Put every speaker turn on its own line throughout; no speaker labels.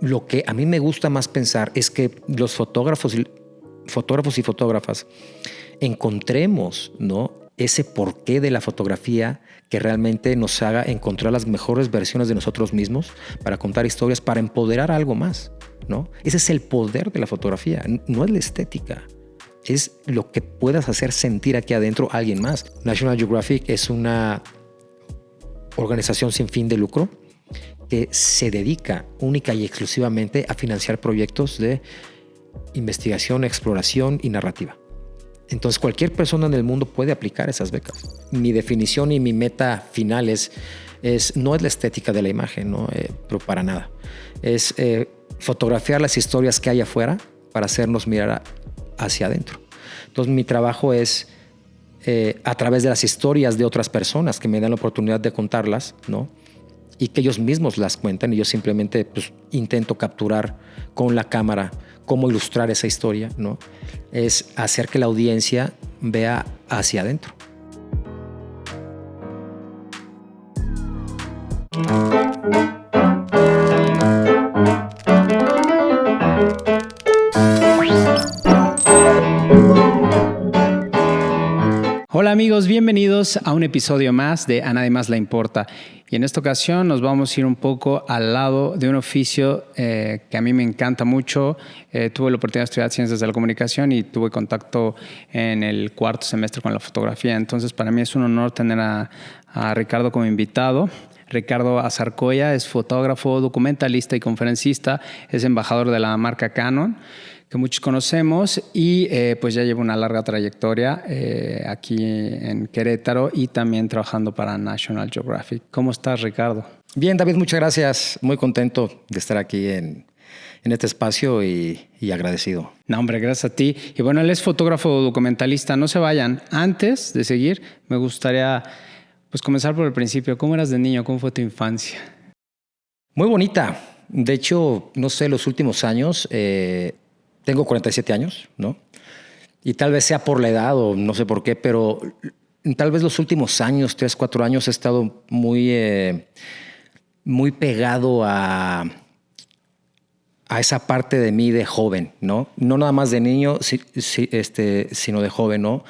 lo que a mí me gusta más pensar es que los fotógrafos y fotógrafas encontremos, ¿no?, ese porqué de la fotografía que realmente nos haga encontrar las mejores versiones de nosotros mismos para contar historias, para empoderar a algo más, ¿no? Ese es el poder de la fotografía, no es la estética. Es lo que puedas hacer sentir aquí adentro a alguien más. National Geographic es una organización sin fin de lucro que se dedica única y exclusivamente a financiar proyectos de investigación, exploración y narrativa. Entonces cualquier persona en el mundo puede aplicar esas becas. Mi definición y mi meta final no es la estética de la imagen, ¿no? Pero para nada. Es fotografiar las historias que hay afuera para hacernos mirar hacia adentro. Entonces mi trabajo es a través de las historias de otras personas que me dan la oportunidad de contarlas, ¿no?, y que ellos mismos las cuentan, y yo simplemente pues, intento capturar con la cámara cómo ilustrar esa historia, ¿no? Es hacer que la audiencia vea hacia adentro.
Hola amigos, bienvenidos a un episodio más de A Nadie Más Le Importa. Y en esta ocasión nos vamos a ir un poco al lado de un oficio que a mí me encanta mucho. Tuve la oportunidad de estudiar Ciencias de la Comunicación y tuve contacto en el cuarto semestre con la fotografía. Entonces para mí es un honor tener a Ricardo como invitado. Ricardo Azarcoya es fotógrafo, documentalista y conferencista. Es embajador de la marca Canon, que muchos conocemos, y pues ya lleva una larga trayectoria aquí en Querétaro y también trabajando para National Geographic. ¿Cómo estás, Ricardo?
Bien, David, muchas gracias. Muy contento de estar aquí en este espacio y agradecido.
No, hombre, gracias a ti. Y bueno, él es fotógrafo documentalista. No se vayan. Antes de seguir, me gustaría pues comenzar por el principio. ¿Cómo eras de niño? ¿Cómo fue tu infancia?
Muy bonita. De hecho, no sé, los últimos años... tengo 47 años, ¿no? Y tal vez sea por la edad o no sé por qué, pero tal vez los últimos años, 3, 4 años, he estado muy pegado a esa parte de mí de joven, ¿no? No nada más de niño, sino de joven, ¿no?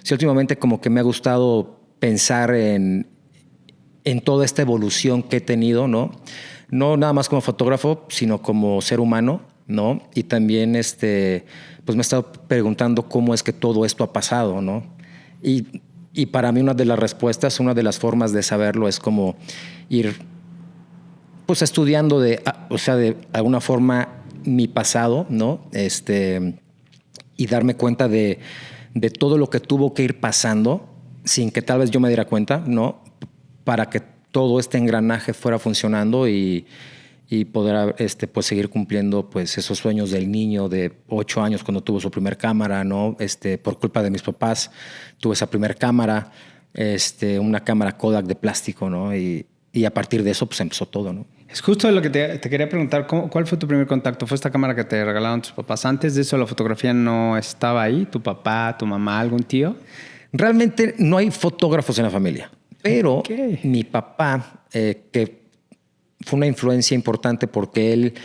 Sí, últimamente como que me ha gustado pensar en toda esta evolución que he tenido, ¿no? No nada más como fotógrafo, sino como ser humano, ¿no? Y también pues me he estado preguntando cómo es que todo esto ha pasado, ¿no? Y para mí una de las respuestas, una de las formas de saberlo es como ir pues estudiando de alguna forma mi pasado, ¿no? Y darme cuenta de todo lo que tuvo que ir pasando sin que tal vez yo me diera cuenta, ¿no? Para que todo este engranaje fuera funcionando y poder pues seguir cumpliendo pues esos sueños del niño de 8 años cuando tuvo su primer cámara, ¿no? Por culpa de mis papás tuve esa primer cámara, una cámara Kodak de plástico, ¿no? Y a partir de eso pues empezó todo, ¿no?
Es justo lo que te quería preguntar. ¿Cuál fue tu primer contacto? ¿Fue esta cámara que te regalaron tus papás? Antes de eso la fotografía no estaba ahí. ¿Tu papá, tu mamá, algún tío?
Realmente no hay fotógrafos en la familia, pero mi papá, que fue una influencia importante porque él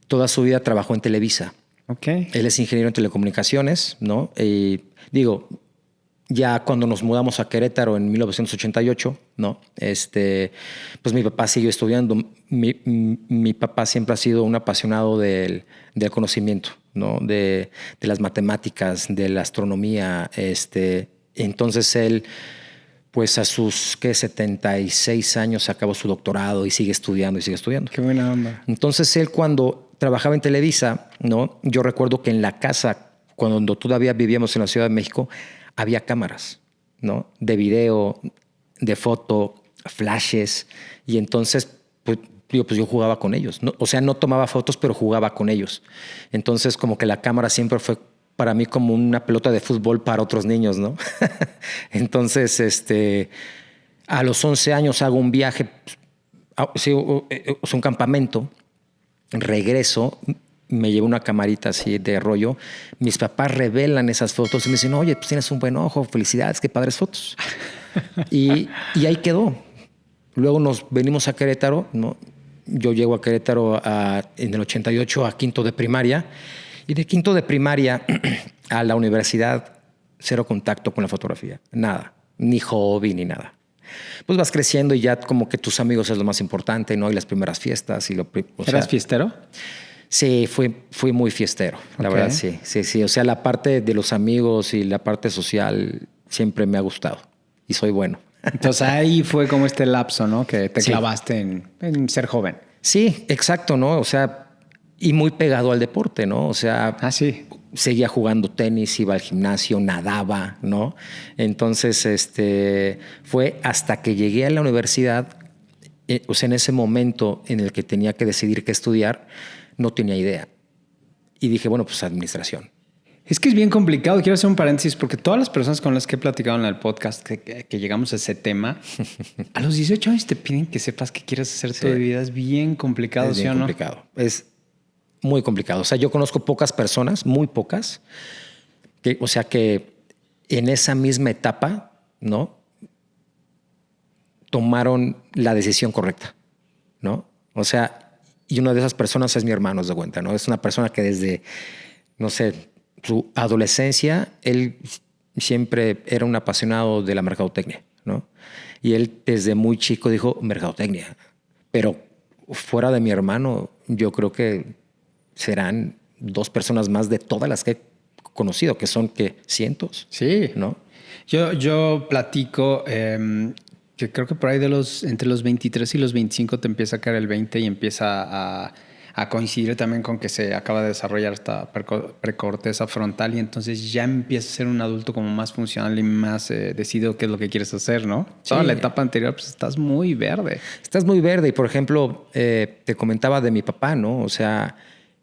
toda su vida trabajó en Televisa.
Okay.
Él es ingeniero en telecomunicaciones, ¿no? Y digo, ya cuando nos mudamos a Querétaro en 1988, ¿no? Pues mi papá siguió estudiando. Mi papá siempre ha sido un apasionado del conocimiento, ¿no? De las matemáticas, de la astronomía. Entonces él, pues a sus 76 años acabó su doctorado y sigue estudiando y sigue estudiando.
Qué buena onda.
Entonces él, cuando trabajaba en Televisa, ¿no? Yo recuerdo que en la casa, cuando todavía vivíamos en la Ciudad de México, había cámaras, ¿no? De video, de foto, flashes. Y entonces pues yo jugaba con ellos, ¿no? O sea, no tomaba fotos, pero jugaba con ellos. Entonces como que la cámara siempre fue para mí como una pelota de fútbol para otros niños, ¿no? Entonces, a los 11 años hago un viaje, es un campamento, regreso, me llevo una camarita así de rollo. Mis papás revelan esas fotos y me dicen, oye, pues tienes un buen ojo, felicidades, qué padres fotos. y ahí quedó. Luego nos venimos a Querétaro, ¿no? yo llego a Querétaro en el 88 a quinto de primaria, y de quinto de primaria a la universidad, cero contacto con la fotografía, nada, ni hobby ni nada. Pues vas creciendo y ya como que tus amigos es lo más importante, ¿no? Y las primeras fiestas.
¿Eras fiestero?
Sí, fui muy fiestero, la verdad, sí. O sea, la parte de los amigos y la parte social siempre me ha gustado y soy bueno.
Entonces ahí fue como este lapso, ¿no? Que te clavaste en ser joven.
Sí, exacto, ¿no? O sea, y muy pegado al deporte, ¿no? O sea, seguía jugando tenis, iba al gimnasio, nadaba, ¿no? Entonces, fue hasta que llegué a la universidad, o sea, en ese momento en el que tenía que decidir qué estudiar, no tenía idea. Y dije, bueno, pues administración.
Es que es bien complicado. Quiero hacer un paréntesis porque todas las personas con las que he platicado en el podcast que llegamos a ese tema, a los 18 años te piden que sepas qué quieres hacer toda tu vida. Es bien complicado, ¿sí o no?
Es muy complicado. O sea, yo conozco pocas personas, muy pocas, que en esa misma etapa, ¿no? Tomaron la decisión correcta, ¿no? O sea, y una de esas personas es mi hermano, haz de cuenta, ¿no? Es una persona que desde, no sé, su adolescencia, él siempre era un apasionado de la mercadotecnia, ¿no? Y él desde muy chico dijo mercadotecnia. Pero fuera de mi hermano, yo creo que serán 2 personas más de todas las que he conocido, que son cientos.
Sí.
¿No?
Yo platico que creo que por ahí entre los 23 y los 25 te empieza a caer el 20 y empieza a coincidir también con que se acaba de desarrollar esta precorteza frontal y entonces ya empiezas a ser un adulto como más funcional y más decidido qué es lo que quieres hacer, ¿no? Sí. Toda la etapa anterior pues estás muy verde.
Estás muy verde y, por ejemplo, te comentaba de mi papá, ¿no? O sea,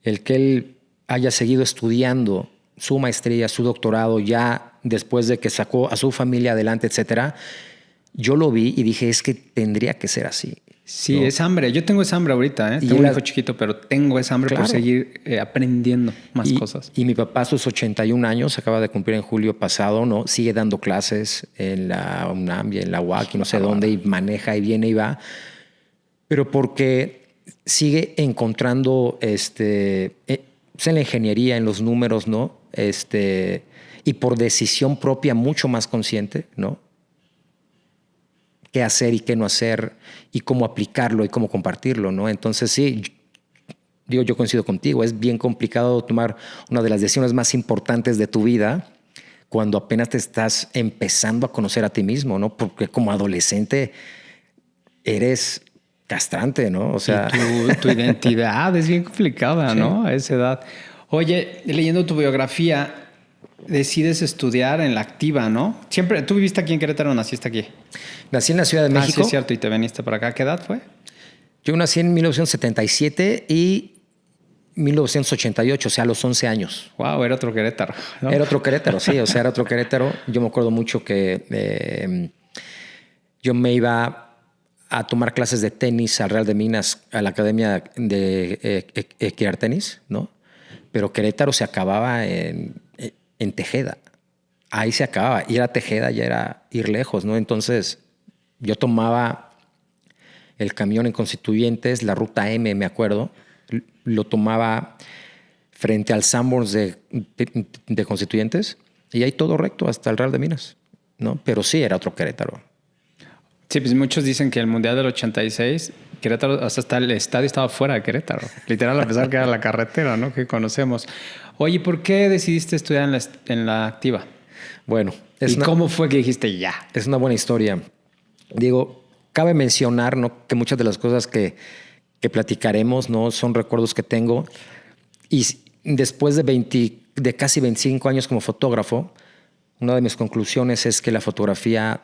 el que él haya seguido estudiando su maestría, su doctorado, ya después de que sacó a su familia adelante, etcétera, yo lo vi y dije, es que tendría que ser así.
Sí, ¿no? Es hambre. Yo tengo esa hambre ahorita, ¿eh? Tengo un hijo chiquito, pero tengo esa hambre por seguir aprendiendo más cosas.
Y mi papá a sus 81 años, acaba de cumplir en julio pasado, ¿no? Sigue dando clases en la UNAM y en la UAC y no sé dónde, y maneja y viene y va. Pero porque sigue encontrando en la ingeniería, en los números, ¿no? Y por decisión propia mucho más consciente, ¿no? Qué hacer y qué no hacer y cómo aplicarlo y cómo compartirlo, ¿no? Entonces sí, yo coincido contigo, es bien complicado tomar una de las decisiones más importantes de tu vida cuando apenas te estás empezando a conocer a ti mismo, ¿no? Porque como adolescente eres castrante, ¿no? O sea,
tu identidad es bien complicada, sí, ¿no? A esa edad. Oye, leyendo tu biografía, decides estudiar en la activa, ¿no? Siempre, ¿tú viviste aquí en Querétaro o naciste aquí?
Nací en la Ciudad de México.
Sí, es cierto, y te viniste para acá. ¿Qué edad fue?
Yo nací en 1977 y 1988, o sea, a los 11 años.
Wow, era otro Querétaro, ¿no?
Era otro Querétaro, sí, o sea, era otro Querétaro. Yo me acuerdo mucho que yo me iba a tomar clases de tenis al Real de Minas, a la Academia de Equiar Tenis, ¿no? Pero Querétaro se acababa en Tejeda. Ahí se acababa. Ir a Tejeda ya era ir lejos, ¿no? Entonces yo tomaba el camión en Constituyentes, la ruta M, me acuerdo, lo tomaba frente al Sanborns de Constituyentes y ahí todo recto hasta el Real de Minas, ¿no? Pero sí era otro Querétaro.
Sí, pues muchos dicen que el Mundial del 86, Querétaro, hasta el estadio estaba fuera de Querétaro. Literal, a pesar que era la carretera, ¿no? Que conocemos. Oye, ¿por qué decidiste estudiar en la activa?
Bueno.
¿Cómo fue que dijiste ya?
Es una buena historia. Digo, cabe mencionar, ¿no?, que muchas de las cosas que platicaremos, ¿no?, son recuerdos que tengo. Y después de casi 25 años como fotógrafo, una de mis conclusiones es que la fotografía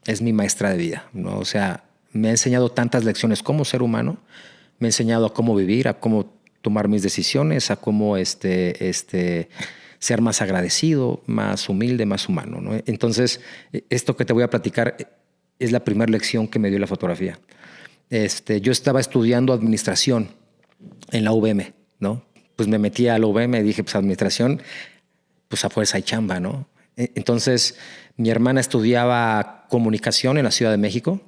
es mi maestra de vida, ¿no? O sea, me ha enseñado tantas lecciones como ser humano, me ha enseñado a cómo vivir, a cómo tomar mis decisiones, a cómo ser más agradecido, más humilde, más humano, ¿no? Entonces, esto que te voy a platicar es la primera lección que me dio la fotografía. Yo estaba estudiando administración en la UVM, ¿no? Pues me metí a la UVM y dije, pues administración, pues a fuerza hay chamba, ¿no? Entonces, mi hermana estudiaba comunicación en la Ciudad de México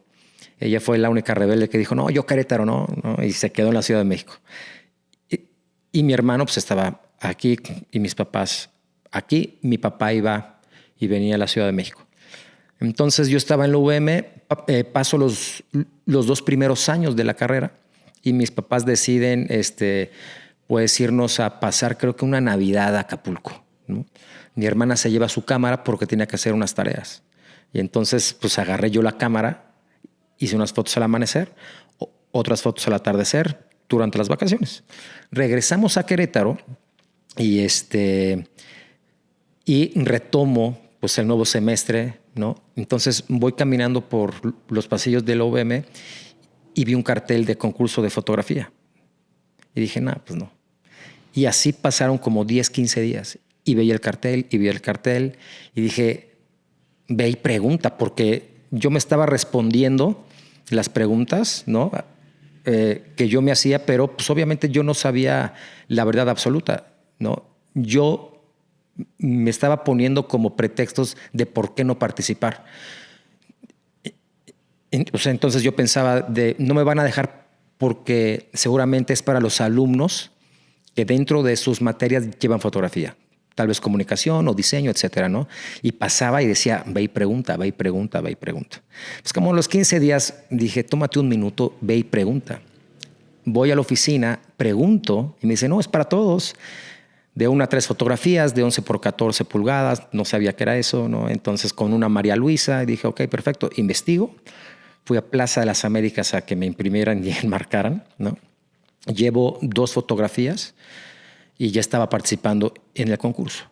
Ella fue la única rebelde que dijo, no, yo Querétaro no, no, y se quedó en la Ciudad de México. Y mi hermano pues estaba aquí y mis papás aquí. Mi papá iba y venía a la Ciudad de México. Entonces yo estaba en la UVM, paso los 2 primeros años de la carrera y mis papás deciden pues irnos a pasar creo que una Navidad a Acapulco, ¿no? Mi hermana se lleva su cámara porque tenía que hacer unas tareas. Y entonces pues agarré yo la cámara, hice unas fotos al amanecer, otras fotos al atardecer durante las vacaciones. Regresamos a Querétaro y y retomo pues el nuevo semestre, ¿no? Entonces voy caminando por los pasillos de la UVM y vi un cartel de concurso de fotografía. Y dije, nah, pues no. Y así pasaron como 10, 15 días. Y veía el cartel y vi el cartel y dije, ve y pregunta, porque yo me estaba respondiendo las preguntas, ¿no? Que yo me hacía, pero pues obviamente yo no sabía la verdad absoluta, ¿no? Yo me estaba poniendo como pretextos de por qué no participar. O sea, entonces yo pensaba no me van a dejar porque seguramente es para los alumnos que dentro de sus materias llevan fotografía, tal vez comunicación o diseño, etcétera, ¿no? Y pasaba y decía, ve y pregunta, ve y pregunta, ve y pregunta. Pues como a los 15 días dije, tómate un minuto, ve y pregunta. Voy a la oficina, pregunto y me dice, no, es para todos. De 1 a 3 fotografías, de 11 por 14 pulgadas, no sabía qué era eso, ¿no? Entonces con una María Luisa y dije, ok, perfecto, investigo. Fui a Plaza de las Américas a que me imprimieran y enmarcaran, ¿no? Llevo 2 fotografías y ya estaba participando en el concurso.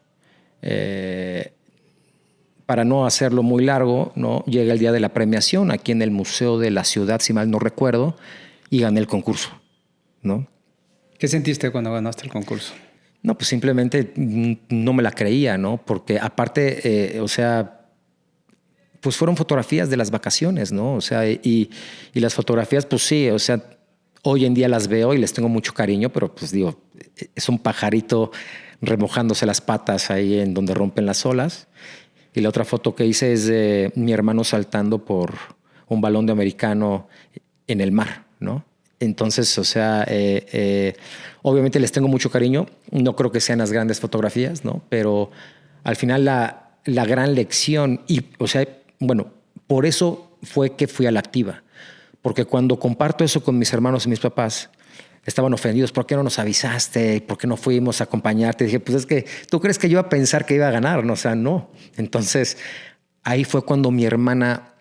Para no hacerlo muy largo, ¿no? Llega el día de la premiación aquí en el Museo de la Ciudad, si mal no recuerdo, y gané el concurso, ¿no?
¿Qué sentiste cuando ganaste el concurso?
No, pues simplemente no me la creía, ¿no? Porque aparte, o sea, pues fueron fotografías de las vacaciones, ¿no? O sea, y las fotografías, pues sí, o sea, hoy en día las veo y les tengo mucho cariño, pero pues digo, es un pajarito remojándose las patas ahí en donde rompen las olas. Y la otra foto que hice es de mi hermano saltando por un balón de americano en el mar, ¿no? Entonces, o sea, obviamente les tengo mucho cariño. No creo que sean las grandes fotografías, ¿no? Pero al final la gran lección, y, o sea, bueno, por eso fue que fui a la activa. Porque cuando comparto eso con mis hermanos y mis papás, estaban ofendidos. ¿Por qué no nos avisaste? ¿Por qué no fuimos a acompañarte? Y dije, pues es que tú crees que yo iba a pensar que iba a ganar, ¿no? O sea, no. Entonces, ahí fue cuando mi hermana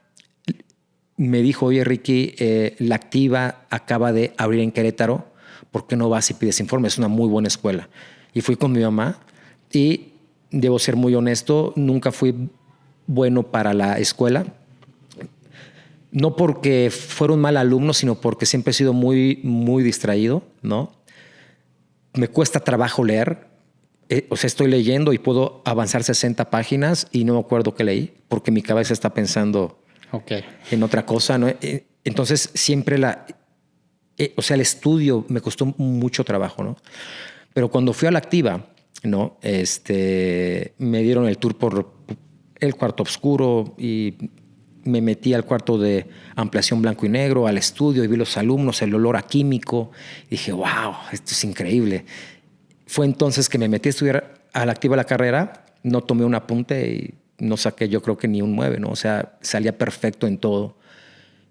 me dijo, oye, Ricky, la activa acaba de abrir en Querétaro, ¿por qué no vas y pides informe? Es una muy buena escuela. Y fui con mi mamá y debo ser muy honesto, nunca fui bueno para la escuela. No porque fuera un mal alumno, sino porque siempre he sido muy, muy distraído, ¿no? Me cuesta trabajo leer. O sea, estoy leyendo y puedo avanzar 60 páginas y no me acuerdo qué leí, porque mi cabeza está pensando en otra cosa, ¿no? Entonces siempre o sea, el estudio me costó mucho trabajo, ¿no? Pero cuando fui a la activa, ¿no? Me dieron el tour por el cuarto oscuro y me metí al cuarto de ampliación blanco y negro, al estudio, y vi los alumnos, el olor a químico. Y dije, wow, esto es increíble. Fue entonces que me metí a estudiar a la activa la carrera, no tomé un apunte y no saqué yo creo que ni un 9, ¿no? O sea, salía perfecto en todo.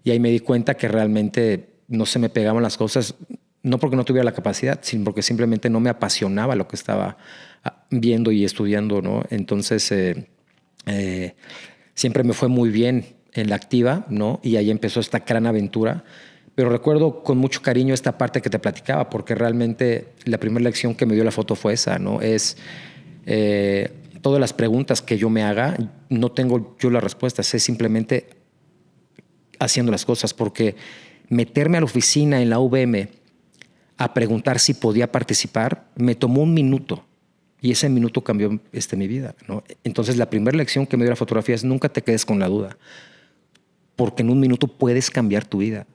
Y ahí me di cuenta que realmente no se me pegaban las cosas, no porque no tuviera la capacidad, sino porque simplemente no me apasionaba lo que estaba viendo y estudiando, ¿no? Entonces, siempre me fue muy bien en la activa, ¿no? Y ahí empezó esta gran aventura. Pero recuerdo con mucho cariño esta parte que te platicaba, porque realmente la primera lección que me dio la foto fue esa, ¿no? Es todas las preguntas que yo me haga, no tengo yo las respuestas, es simplemente haciendo las cosas, porque meterme a la oficina en la UVM a preguntar si podía participar me tomó un minuto y ese minuto cambió mi vida, ¿no? Entonces la primera lección que me dio la fotografía es nunca te quedes con la duda, porque en un minuto puedes cambiar tu vida.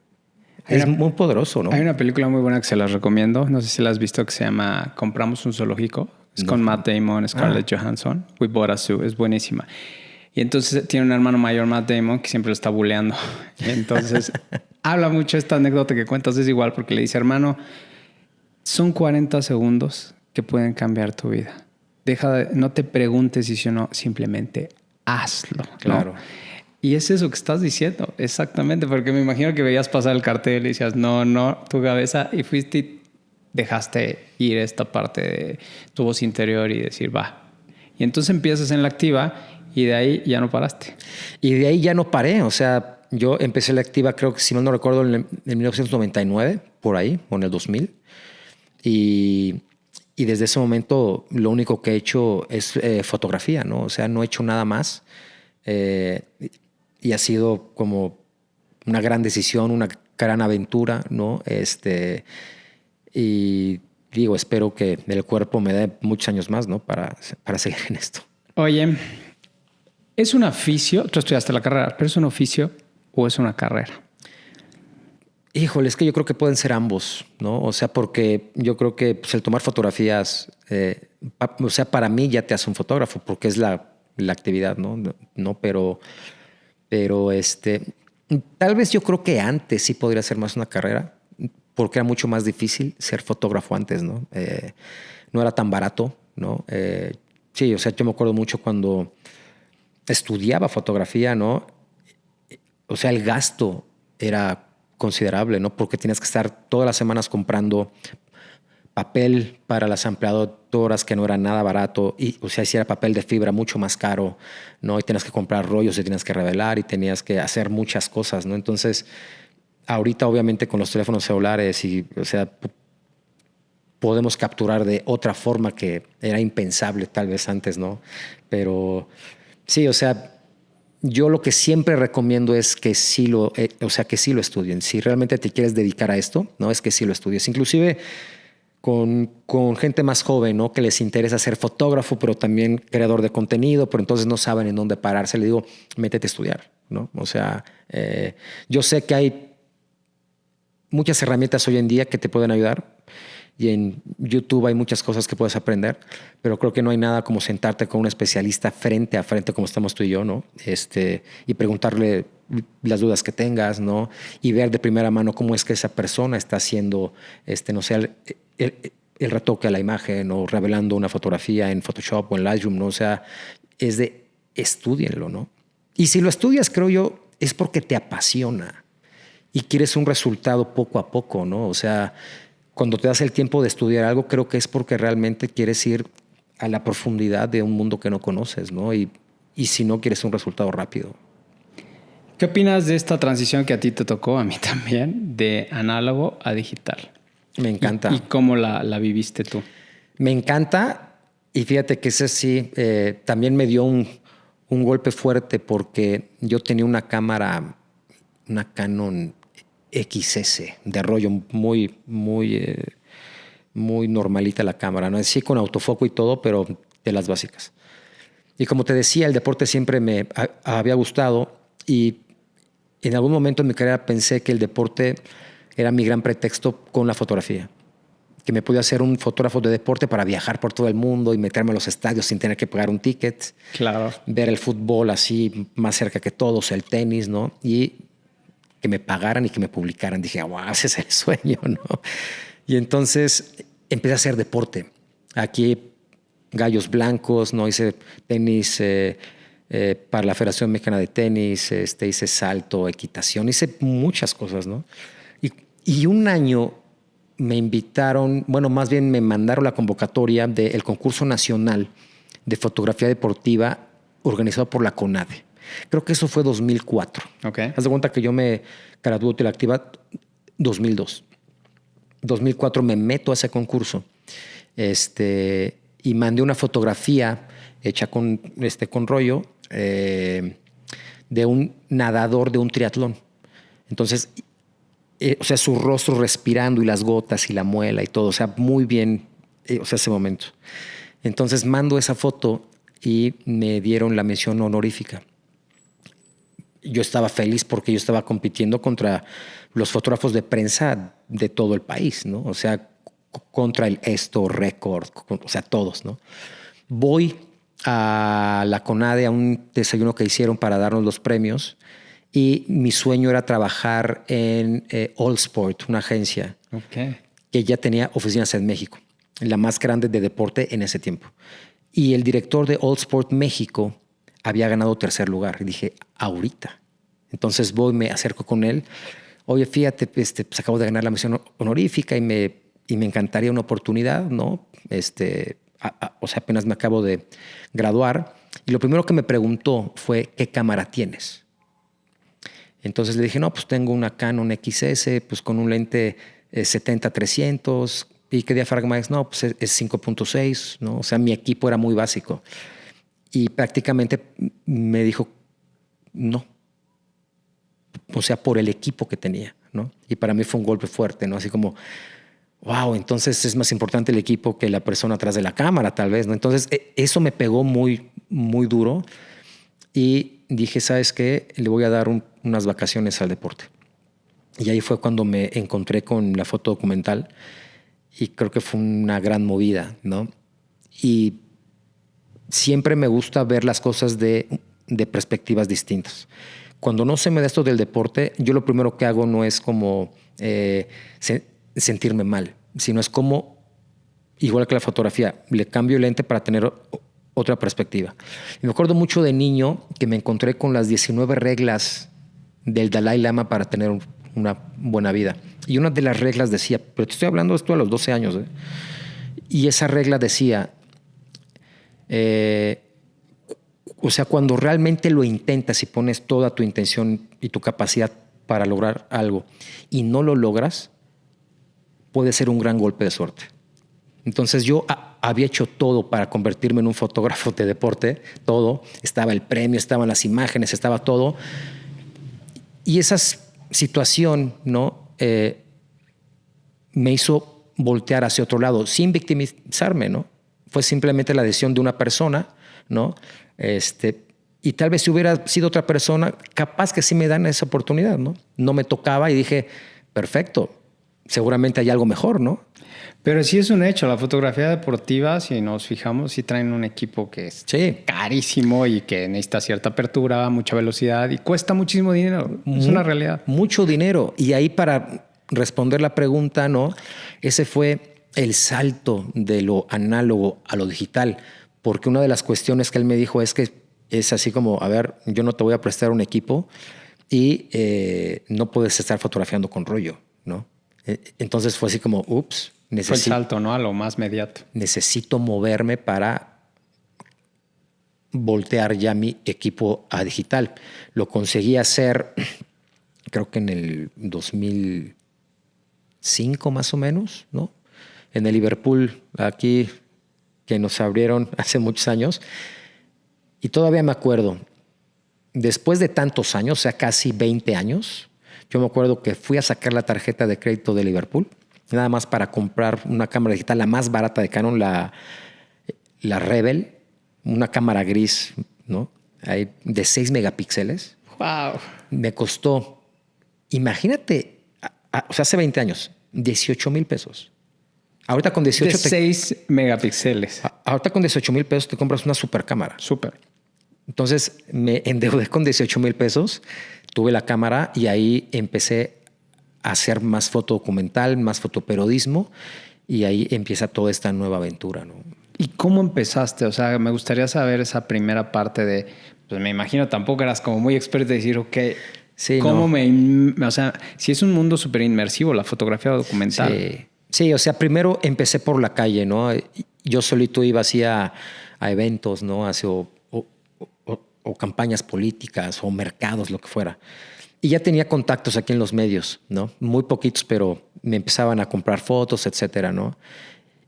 Es muy poderoso, ¿no?
Hay una película muy buena que se las recomiendo. No sé si la has visto, que se llama Compramos un zoológico. Es con Matt Damon, Scarlett Johansson. We Bought a Zoo. Es buenísima. Y entonces tiene un hermano mayor, Matt Damon, que siempre lo está bulleando. Y entonces habla mucho esta anécdota que cuentas, es igual, porque le dice, hermano, son 40 segundos que pueden cambiar tu vida. No te preguntes si sí o no, simplemente hazlo.
Claro.
¿No? Y es eso que estás diciendo, exactamente, porque me imagino que veías pasar el cartel y decías, no, tu cabeza, y fuiste y dejaste ir esta parte de tu voz interior y decir, va. Y entonces empiezas en la activa y de ahí ya no paraste.
Y de ahí ya no paré, o sea, yo empecé la activa, creo que si mal no recuerdo, en 1999, por ahí, o en el 2000. Y desde ese momento lo único que he hecho es fotografía, ¿no? O sea, no he hecho nada más. Y ha sido como una gran decisión, una gran aventura, ¿no? Y digo, espero que el cuerpo me dé muchos años más, ¿no? Para seguir en esto.
Oye, ¿es un oficio? Tú estudiaste la carrera, pero ¿es un oficio o es una carrera?
Híjole, es que yo creo que pueden ser ambos, ¿no? O sea, porque yo creo que pues, el tomar fotografías, o sea, para mí ya te hace un fotógrafo, porque es la actividad, ¿no? No, pero tal vez yo creo que antes sí podría ser más una carrera, porque era mucho más difícil ser fotógrafo antes, ¿no? No era tan barato, ¿no? Sí, o sea, yo me acuerdo mucho cuando estudiaba fotografía, ¿no? O sea, el gasto era considerable, ¿no? Porque tienes que estar todas las semanas comprando papel para las ampliadoras que no era nada barato y, o sea, si era papel de fibra mucho más caro, ¿no? Y tenías que comprar rollos y tenías que revelar y tenías que hacer muchas cosas, ¿no? Entonces, ahorita obviamente con los teléfonos celulares y, o sea, podemos capturar de otra forma que era impensable tal vez antes, ¿no? Pero sí, o sea, yo lo que siempre recomiendo es que sí lo estudien. Si realmente te quieres dedicar a esto, no es que sí lo estudies. Inclusive con gente más joven, ¿no? Que les interesa ser fotógrafo, pero también creador de contenido, pero entonces no saben en dónde pararse. Le digo, métete a estudiar, ¿no? O sea, yo sé que hay muchas herramientas hoy en día que te pueden ayudar. Y en YouTube hay muchas cosas que puedes aprender, pero creo que no hay nada como sentarte con un especialista frente a frente como estamos tú y yo, ¿no? Y preguntarle las dudas que tengas, ¿no? Y ver de primera mano cómo es que esa persona está haciendo, no sé, el retoque a la imagen o revelando una fotografía en Photoshop o en Lightroom, ¿no? O sea, estúdienlo, ¿no? Y si lo estudias, creo yo, es porque te apasiona y quieres un resultado poco a poco, ¿no? O sea, cuando te das el tiempo de estudiar algo, creo que es porque realmente quieres ir a la profundidad de un mundo que no conoces, ¿no? Y si no, quieres un resultado rápido.
¿Qué opinas de esta transición que a ti te tocó, a mí también, de análogo a digital?
Me encanta.
¿Y cómo la viviste tú?
Me encanta y fíjate que ese sí también me dio un golpe fuerte porque yo tenía una cámara, una Canon XS de rollo muy normalita la cámara, ¿no? Sí, con autofoco y todo, pero de las básicas. Y como te decía, el deporte siempre me había gustado y en algún momento en mi carrera pensé que el deporte era mi gran pretexto con la fotografía. Que me podía hacer un fotógrafo de deporte para viajar por todo el mundo y meterme a los estadios sin tener que pagar un ticket.
Claro.
Ver el fútbol así más cerca que todos, el tenis, ¿no? Y que me pagaran y que me publicaran. Dije, wow, ese es el sueño, ¿no? Y entonces empecé a hacer deporte. Aquí, gallos blancos, ¿no? Hice tenis para la Federación Mexicana de Tenis, hice salto, equitación, hice muchas cosas, ¿no? Y un año me invitaron, bueno, más bien me mandaron la convocatoria del concurso nacional de fotografía deportiva organizado por la CONADE. Creo que eso fue 2004.
Okay.
Haz de cuenta que yo me gradué de la activa 2002. 2004 me meto a ese concurso y mandé una fotografía hecha con rollo de un nadador de un triatlón. Entonces, o sea, su rostro respirando y las gotas y la muela y todo, o sea, muy bien, o sea, ese momento. Entonces mando esa foto y me dieron la mención honorífica. Yo estaba feliz porque yo estaba compitiendo contra los fotógrafos de prensa de todo el país, ¿no? O sea, contra el Esto, Record, o sea, todos, ¿no? Voy a la CONADE a un desayuno que hicieron para darnos los premios y mi sueño era trabajar en All Sport, una agencia que ya tenía oficinas en México, la más grande de deporte en ese tiempo. Y el director de All Sport México había ganado 3er lugar. Y dije, ahorita. Entonces voy, me acerco con él. Oye, fíjate, pues acabo de ganar la mención honorífica y me encantaría una oportunidad, ¿no? O sea, apenas me acabo de graduar. Y lo primero que me preguntó fue, ¿qué cámara tienes? Entonces le dije, no, pues tengo una Canon XS, pues con un lente 70-300. ¿Y qué diafragma es? No, pues es 5.6, ¿no? O sea, mi equipo era muy básico. Y prácticamente me dijo, no. O sea, por el equipo que tenía, ¿no? Y para mí fue un golpe fuerte, ¿no? Así como, wow, entonces es más importante el equipo que la persona atrás de la cámara, tal vez, ¿no? Entonces, eso me pegó muy, muy duro. Y dije, ¿sabes qué? Le voy a dar unas vacaciones al deporte. Y ahí fue cuando me encontré con la foto documental y creo que fue una gran movida, ¿no? Y siempre me gusta ver las cosas de perspectivas distintas. Cuando no se me da esto del deporte, yo lo primero que hago no es como sentirme mal, sino es como, igual que la fotografía, le cambio el lente para tener otra perspectiva. Y me acuerdo mucho de niño que me encontré con las 19 reglas del Dalai Lama para tener una buena vida. Y una de las reglas decía, pero te estoy hablando de esto a los 12 años, ¿eh? Y esa regla decía, o sea, cuando realmente lo intentas y pones toda tu intención y tu capacidad para lograr algo y no lo logras, puede ser un gran golpe de suerte. Entonces yo había hecho todo para convertirme en un fotógrafo de deporte, todo. Estaba el premio, estaban las imágenes, estaba todo. Y esa situación, ¿no? Me hizo voltear hacia otro lado, sin victimizarme, ¿no? Fue simplemente la decisión de una persona, ¿no? Y tal vez si hubiera sido otra persona, capaz que sí me dan esa oportunidad, ¿no? No me tocaba y dije, perfecto, seguramente hay algo mejor, ¿no?
Pero sí es un hecho, la fotografía deportiva, si nos fijamos, sí traen un equipo que es carísimo y que necesita cierta apertura, mucha velocidad y cuesta muchísimo dinero. Es una realidad.
Mucho dinero. Y ahí, para responder la pregunta, ¿no? Ese fue el salto de lo análogo a lo digital. Porque una de las cuestiones que él me dijo es que es así como, a ver, yo no te voy a prestar un equipo y no puedes estar fotografiando con rollo, ¿no? Entonces fue así como, ups.
Fue el salto, ¿no? A lo más mediato.
Necesito moverme para voltear ya mi equipo a digital. Lo conseguí hacer, creo que en el 2005 más o menos, ¿no? En el Liverpool, aquí, que nos abrieron hace muchos años. Y todavía me acuerdo, después de tantos años, o sea, casi 20 años, yo me acuerdo que fui a sacar la tarjeta de crédito de Liverpool, nada más para comprar una cámara digital, la más barata de Canon, la Rebel, una cámara gris, ¿no? Ahí, de 6 megapíxeles.
¡Wow!
Me costó, imagínate, o sea, hace 20 años, 18,000 pesos. Ahorita con 18...
De 6 megapíxeles.
Ahorita con 18,000 pesos te compras una super cámara.
Súper.
Entonces me endeudé con 18,000 pesos, tuve la cámara y ahí empecé a hacer más foto documental, más fotoperiodismo y ahí empieza toda esta nueva aventura, ¿no?
¿Y cómo empezaste? O sea, me gustaría saber esa primera parte de, pues me imagino tampoco eras como muy experto de decir, ok,
sí,
¿cómo o sea, si es un mundo súper inmersivo la fotografía documental.
Sí. Sí, o sea, primero empecé por la calle, ¿no? Yo solito iba así a eventos, ¿no? O campañas políticas o mercados, lo que fuera. Y ya tenía contactos aquí en los medios, ¿no? Muy poquitos, pero me empezaban a comprar fotos, etcétera, ¿no?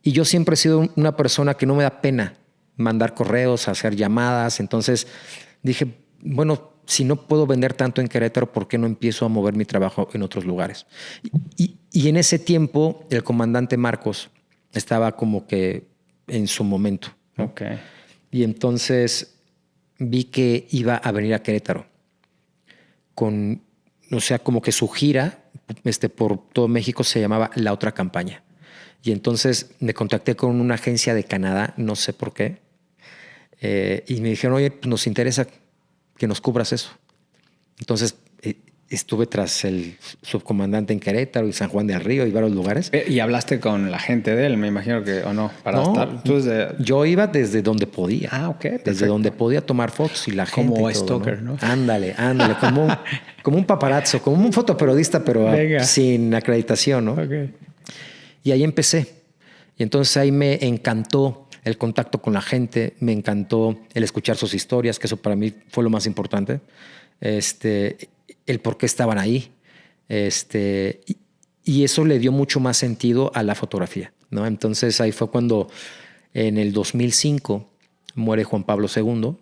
Y yo siempre he sido una persona que no me da pena mandar correos, hacer llamadas. Entonces dije, bueno, si no puedo vender tanto en Querétaro, ¿por qué no empiezo a mover mi trabajo en otros lugares? Y en ese tiempo el comandante Marcos estaba como que en su momento, ¿no?
Okay.
Y entonces vi que iba a venir a Querétaro con, o sea, como que su gira por todo México se llamaba La Otra Campaña. Y entonces me contacté con una agencia de Canadá, no sé por qué, Y me dijeron, oye, pues nos interesa que nos cubras eso. Entonces estuve tras el subcomandante en Querétaro y San Juan del Río y varios lugares.
¿Y hablaste con la gente de él, me imagino que, o no? Para
No,
estar. ¿Tú
yo iba desde donde podía.
Ah, ok.
Desde
Perfecto.
donde podía tomar fotos y la gente.
Como
y todo,
stalker, ¿no?
Ándale, como un paparazzo, como un fotoperiodista, pero sin acreditación, ¿no?
Ok.
Y ahí empecé. Y entonces ahí me encantó el contacto con la gente, me encantó el escuchar sus historias, que eso para mí fue lo más importante. El por qué estaban ahí. Y eso le dio mucho más sentido a la fotografía, ¿no? Entonces ahí fue cuando en el 2005 muere Juan Pablo II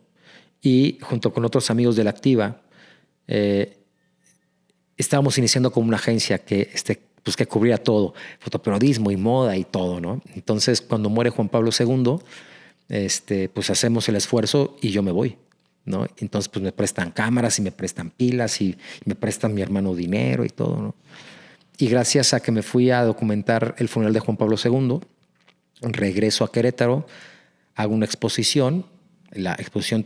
y junto con otros amigos de la Activa estábamos iniciando como una agencia que, pues que cubría todo, fotoperiodismo y moda y todo, ¿no? Entonces cuando muere Juan Pablo II, pues hacemos el esfuerzo y yo me voy, ¿no? Entonces pues me prestan cámaras y me prestan pilas y me prestan mi hermano dinero y todo, ¿no? Y gracias a que me fui a documentar el funeral de Juan Pablo II, regreso a Querétaro, hago una exposición. La exposición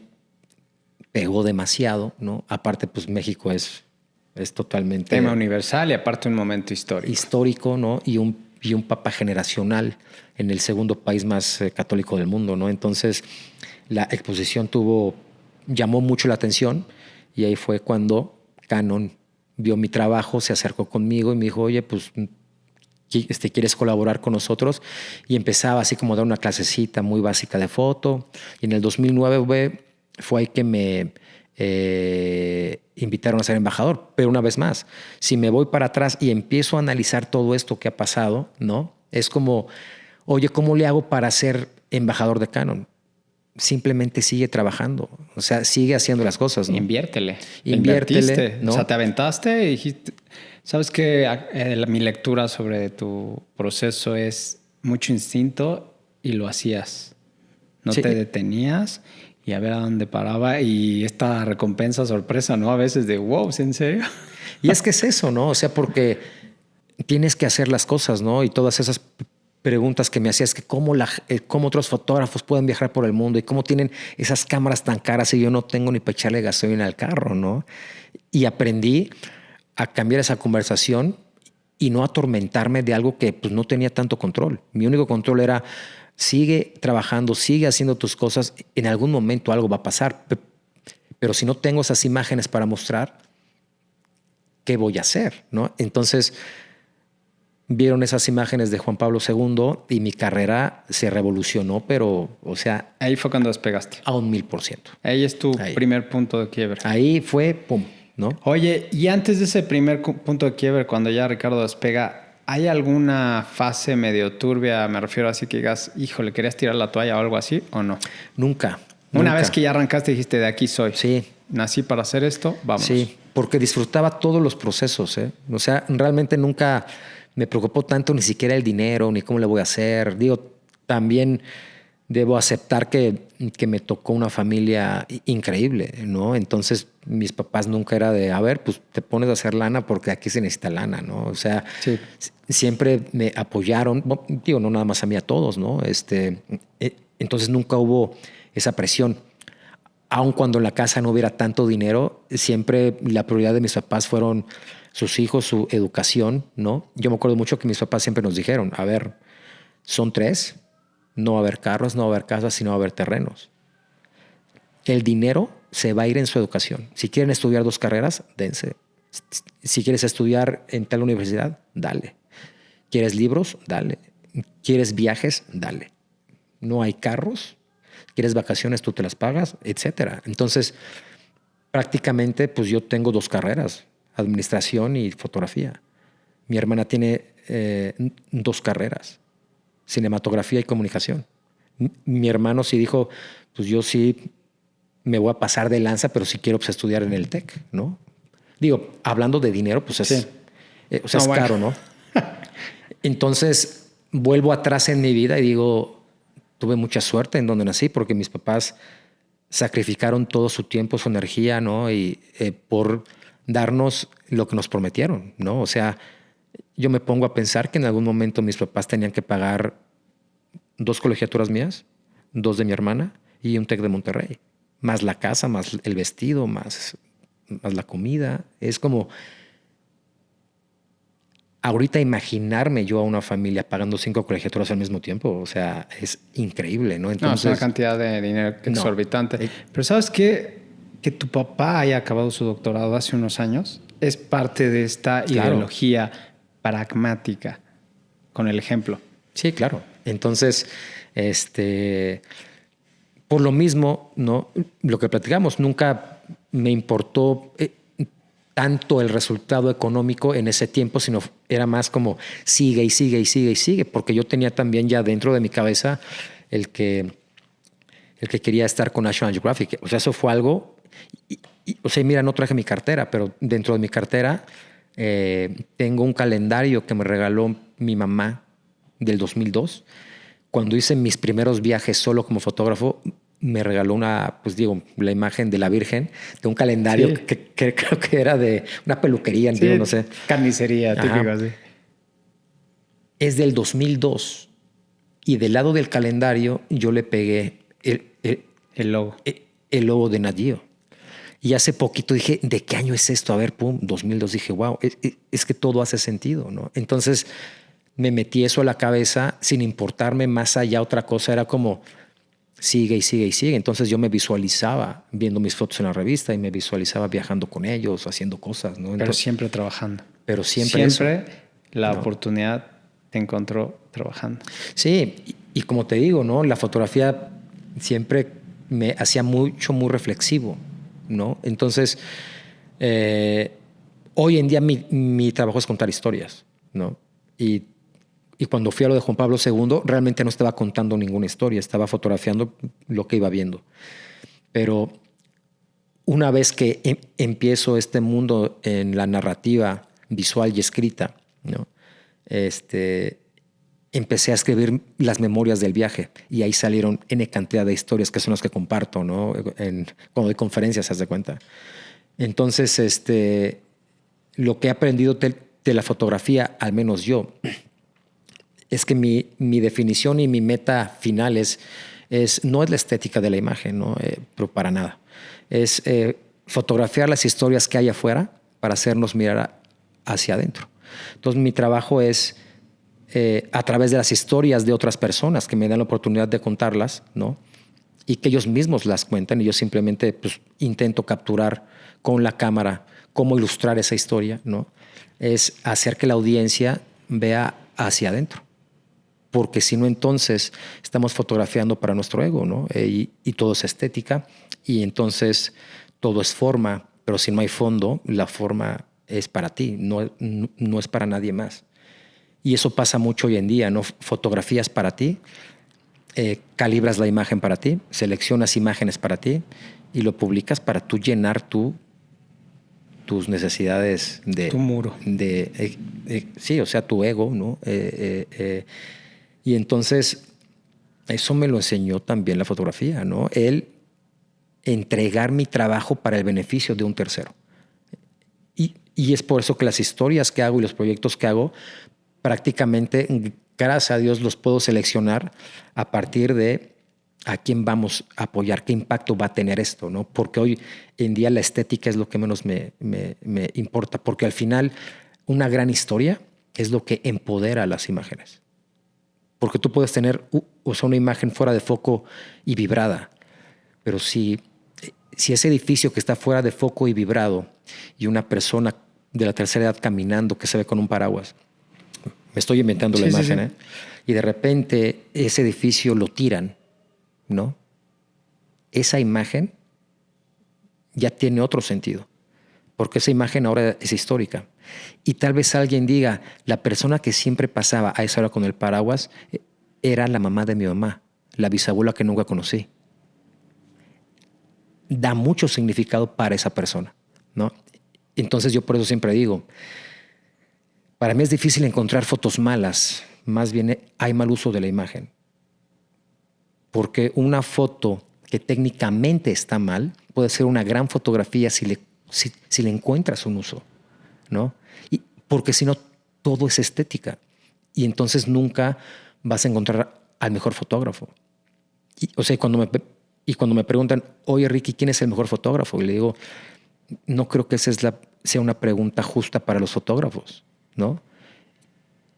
pegó demasiado, ¿no? Aparte, pues México es totalmente...
Tema universal y aparte un momento histórico.
Histórico, ¿no? Y un papa generacional en el segundo país más católico del mundo, ¿no? Entonces, la exposición llamó mucho la atención y ahí fue cuando Canon vio mi trabajo, se acercó conmigo y me dijo, oye, pues, ¿quieres colaborar con nosotros? Y empezaba así como a dar una clasecita muy básica de foto. Y en el 2009 fue ahí que me invitaron a ser embajador. Pero una vez más, si me voy para atrás y empiezo a analizar todo esto que ha pasado, ¿no? Es como, oye, ¿cómo le hago para ser embajador de Canon? Simplemente sigue trabajando, o sea, sigue haciendo las cosas, ¿no?
Inviértele,
¿no?
O sea, te aventaste y dijiste, sabes que mi lectura sobre tu proceso es mucho instinto y lo hacías. No te detenías y a ver a dónde paraba y esta recompensa sorpresa, ¿no? A veces de, wow, ¿en serio?
Y es que es eso, ¿no? O sea, porque tienes que hacer las cosas, ¿no? Y todas esas preguntas que me hacías, que cómo otros fotógrafos pueden viajar por el mundo y cómo tienen esas cámaras tan caras y yo no tengo ni para echarle gasolina al carro, ¿no? Y aprendí a cambiar esa conversación y no atormentarme de algo que pues, no tenía tanto control. Mi único control era, sigue trabajando, sigue haciendo tus cosas, en algún momento algo va a pasar, pero si no tengo esas imágenes para mostrar, ¿qué voy a hacer? ¿No? Entonces vieron esas imágenes de Juan Pablo II y mi carrera se revolucionó, pero, o sea...
Ahí fue cuando despegaste.
A 1000%.
Ahí es tu primer punto de quiebre.
Ahí fue, pum, ¿no?
Oye, y antes de ese primer punto de quiebre, cuando ya Ricardo despega, ¿hay alguna fase medio turbia? Me refiero así que digas, híjole, ¿querías tirar la toalla o algo así o no?
Nunca.
Una vez que ya arrancaste dijiste, de aquí soy.
Sí.
Nací para hacer esto, vamos.
Sí, porque disfrutaba todos los procesos, ¿eh? O sea, realmente nunca me preocupó tanto ni siquiera el dinero, ni cómo le voy a hacer. Digo, también debo aceptar que me tocó una familia increíble, ¿no? Entonces, mis papás nunca era de, a ver, pues te pones a hacer lana porque aquí se necesita lana, ¿no? O sea, siempre me apoyaron, digo, no nada más a mí, a todos, ¿no? Entonces, nunca hubo esa presión. Aun cuando en la casa no hubiera tanto dinero, siempre la prioridad de mis papás fueron sus hijos, su educación, ¿no? Yo me acuerdo mucho que mis papás siempre nos dijeron, a ver, son 3, no va a haber carros, no va a haber casas, sino va a haber terrenos. El dinero se va a ir en su educación. Si quieren estudiar 2 carreras, dense. Si quieres estudiar en tal universidad, dale. ¿Quieres libros? Dale. ¿Quieres viajes? Dale. No hay carros. ¿Quieres vacaciones? Tú te las pagas, etcétera. Entonces, prácticamente, pues yo tengo 2 carreras, administración y fotografía. Mi hermana tiene 2 carreras, cinematografía y comunicación. Mi hermano sí dijo, pues yo sí me voy a pasar de lanza, pero sí quiero pues, estudiar en el TEC, ¿no? Digo, hablando de dinero, pues es, o sea, es caro, ¿no? Entonces, vuelvo atrás en mi vida y digo, tuve mucha suerte en donde nací porque mis papás sacrificaron todo su tiempo, su energía, ¿no? Y por darnos lo que nos prometieron, ¿no? O sea, yo me pongo a pensar que en algún momento mis papás tenían que pagar 2 colegiaturas mías, 2 de mi hermana y un TEC de Monterrey. Más la casa, más el vestido, más la comida. Es como ahorita imaginarme yo a una familia pagando 5 colegiaturas al mismo tiempo. O sea, es increíble, ¿no?
No, es una cantidad de dinero exorbitante.
No.
Pero ¿sabes qué? Que tu papá haya acabado su doctorado hace unos años es parte de esta ideología pragmática, con el ejemplo.
Sí, claro. Entonces, por lo mismo, ¿no? Lo que platicamos, nunca me importó tanto el resultado económico en ese tiempo, sino era más como sigue y sigue y sigue y sigue, porque yo tenía también ya dentro de mi cabeza el que quería estar con National Geographic. O sea, eso fue algo. O sea, mira, no traje mi cartera, pero dentro de mi cartera tengo un calendario que me regaló mi mamá del 2002. Cuando hice mis primeros viajes solo como fotógrafo, me regaló la imagen de la Virgen, de un calendario que creo que era de una peluquería, no sé.
Carnicería, típico, así.
Es del 2002 y del lado del calendario yo le pegué
el logo.
El logo de Nat Geo. Y hace poquito dije, ¿de qué año es esto? A ver, pum, 2002. Dije, wow, es que todo hace sentido, ¿no? Entonces me metí eso a la cabeza sin importarme más allá otra cosa. Era como sigue y sigue y sigue. Entonces yo me visualizaba viendo mis fotos en la revista y me visualizaba viajando con ellos, haciendo cosas, ¿no?
Pero siempre trabajando.
Pero siempre
la oportunidad te encontró trabajando.
Sí, y como te digo, ¿no? La fotografía siempre me hacía muy reflexivo, ¿no? Entonces, hoy en día mi trabajo es contar historias, ¿no? Y cuando fui a lo de Juan Pablo II, realmente no estaba contando ninguna historia, estaba fotografiando lo que iba viendo. Pero una vez que empiezo este mundo en la narrativa visual y escrita, ¿no? Empecé a escribir las memorias del viaje y ahí salieron N cantidad de historias que son las que comparto, ¿no? Cuando doy conferencias, haz de cuenta. Entonces, lo que he aprendido de la fotografía, al menos yo, es que mi definición y mi meta final no es la estética de la imagen, ¿no? Pero para nada. Es fotografiar las historias que hay afuera para hacernos mirar hacia adentro. Entonces, mi trabajo es a través de las historias de otras personas que me dan la oportunidad de contarlas, ¿no? Y que ellos mismos las cuentan y yo simplemente intento capturar con la cámara cómo ilustrar esa historia, ¿no? Es hacer que la audiencia vea hacia adentro. Porque si no, entonces estamos fotografiando para nuestro ego, ¿no? Y todo es estética y entonces todo es forma, pero si no hay fondo, la forma es para ti, no es para nadie más. Y eso pasa mucho hoy en día, ¿no? Fotografías para ti, calibras la imagen para ti, seleccionas imágenes para ti y lo publicas para tú llenar tus necesidades de...
Tu muro.
Sí, o sea, tu ego, ¿no? Y entonces eso me lo enseñó también la fotografía, ¿no? El entregar mi trabajo para el beneficio de un tercero. Y es por eso que las historias que hago y los proyectos que hago, prácticamente, gracias a Dios, los puedo seleccionar a partir de a quién vamos a apoyar, qué impacto va a tener esto, ¿no? Porque hoy en día la estética es lo que menos me importa, porque al final una gran historia es lo que empodera las imágenes. Porque tú puedes tener una imagen fuera de foco y vibrada, pero si ese edificio que está fuera de foco y vibrado y una persona de la tercera edad caminando que se ve con un paraguas, me estoy inventando la imagen, sí. Y de repente ese edificio lo tiran, ¿no? Esa imagen ya tiene otro sentido, porque esa imagen ahora es histórica. Y tal vez alguien diga, la persona que siempre pasaba a esa hora con el paraguas era la mamá de mi mamá, la bisabuela que nunca conocí. Da mucho significado para esa persona, ¿no? Entonces yo por eso siempre digo, para mí es difícil encontrar fotos malas, más bien hay mal uso de la imagen. Porque una foto que técnicamente está mal puede ser una gran fotografía si le encuentras un uso, ¿no? Porque si no, todo es estética. Y entonces nunca vas a encontrar al mejor fotógrafo. O sea, cuando Y cuando me preguntan, oye, Ricky, ¿quién es el mejor fotógrafo? Y le digo, no creo que sea una pregunta justa para los fotógrafos, ¿no?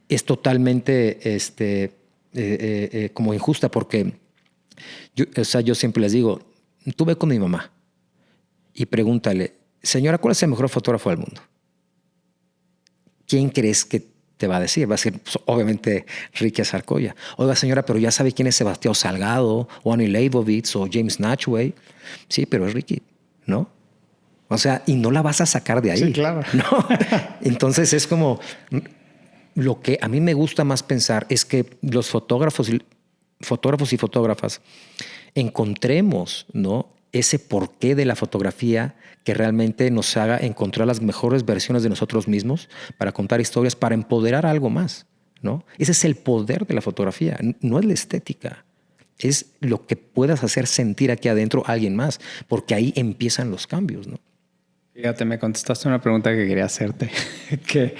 Es totalmente como injusta porque yo siempre les digo, tú ve con mi mamá y pregúntale, señora, ¿cuál es el mejor fotógrafo del mundo? ¿Quién crees que te va a decir? Va a decir, pues, obviamente, Ricky Azarcoya. Oiga, señora, pero ya sabe quién es Sebastián Salgado, o Annie Leibovitz, o James Natchway. Sí, pero es Ricky, ¿no? O sea, y no la vas a sacar de ahí.
Sí, claro.
¿No? Entonces es como, lo que a mí me gusta más pensar es que los fotógrafos y fotógrafas encontremos, ¿no?, ese porqué de la fotografía que realmente nos haga encontrar las mejores versiones de nosotros mismos para contar historias, para empoderar algo más, ¿no? Ese es el poder de la fotografía, no es la estética, es lo que puedas hacer sentir aquí adentro a alguien más, porque ahí empiezan los cambios, ¿no?
Fíjate, me contestaste una pregunta que quería hacerte, que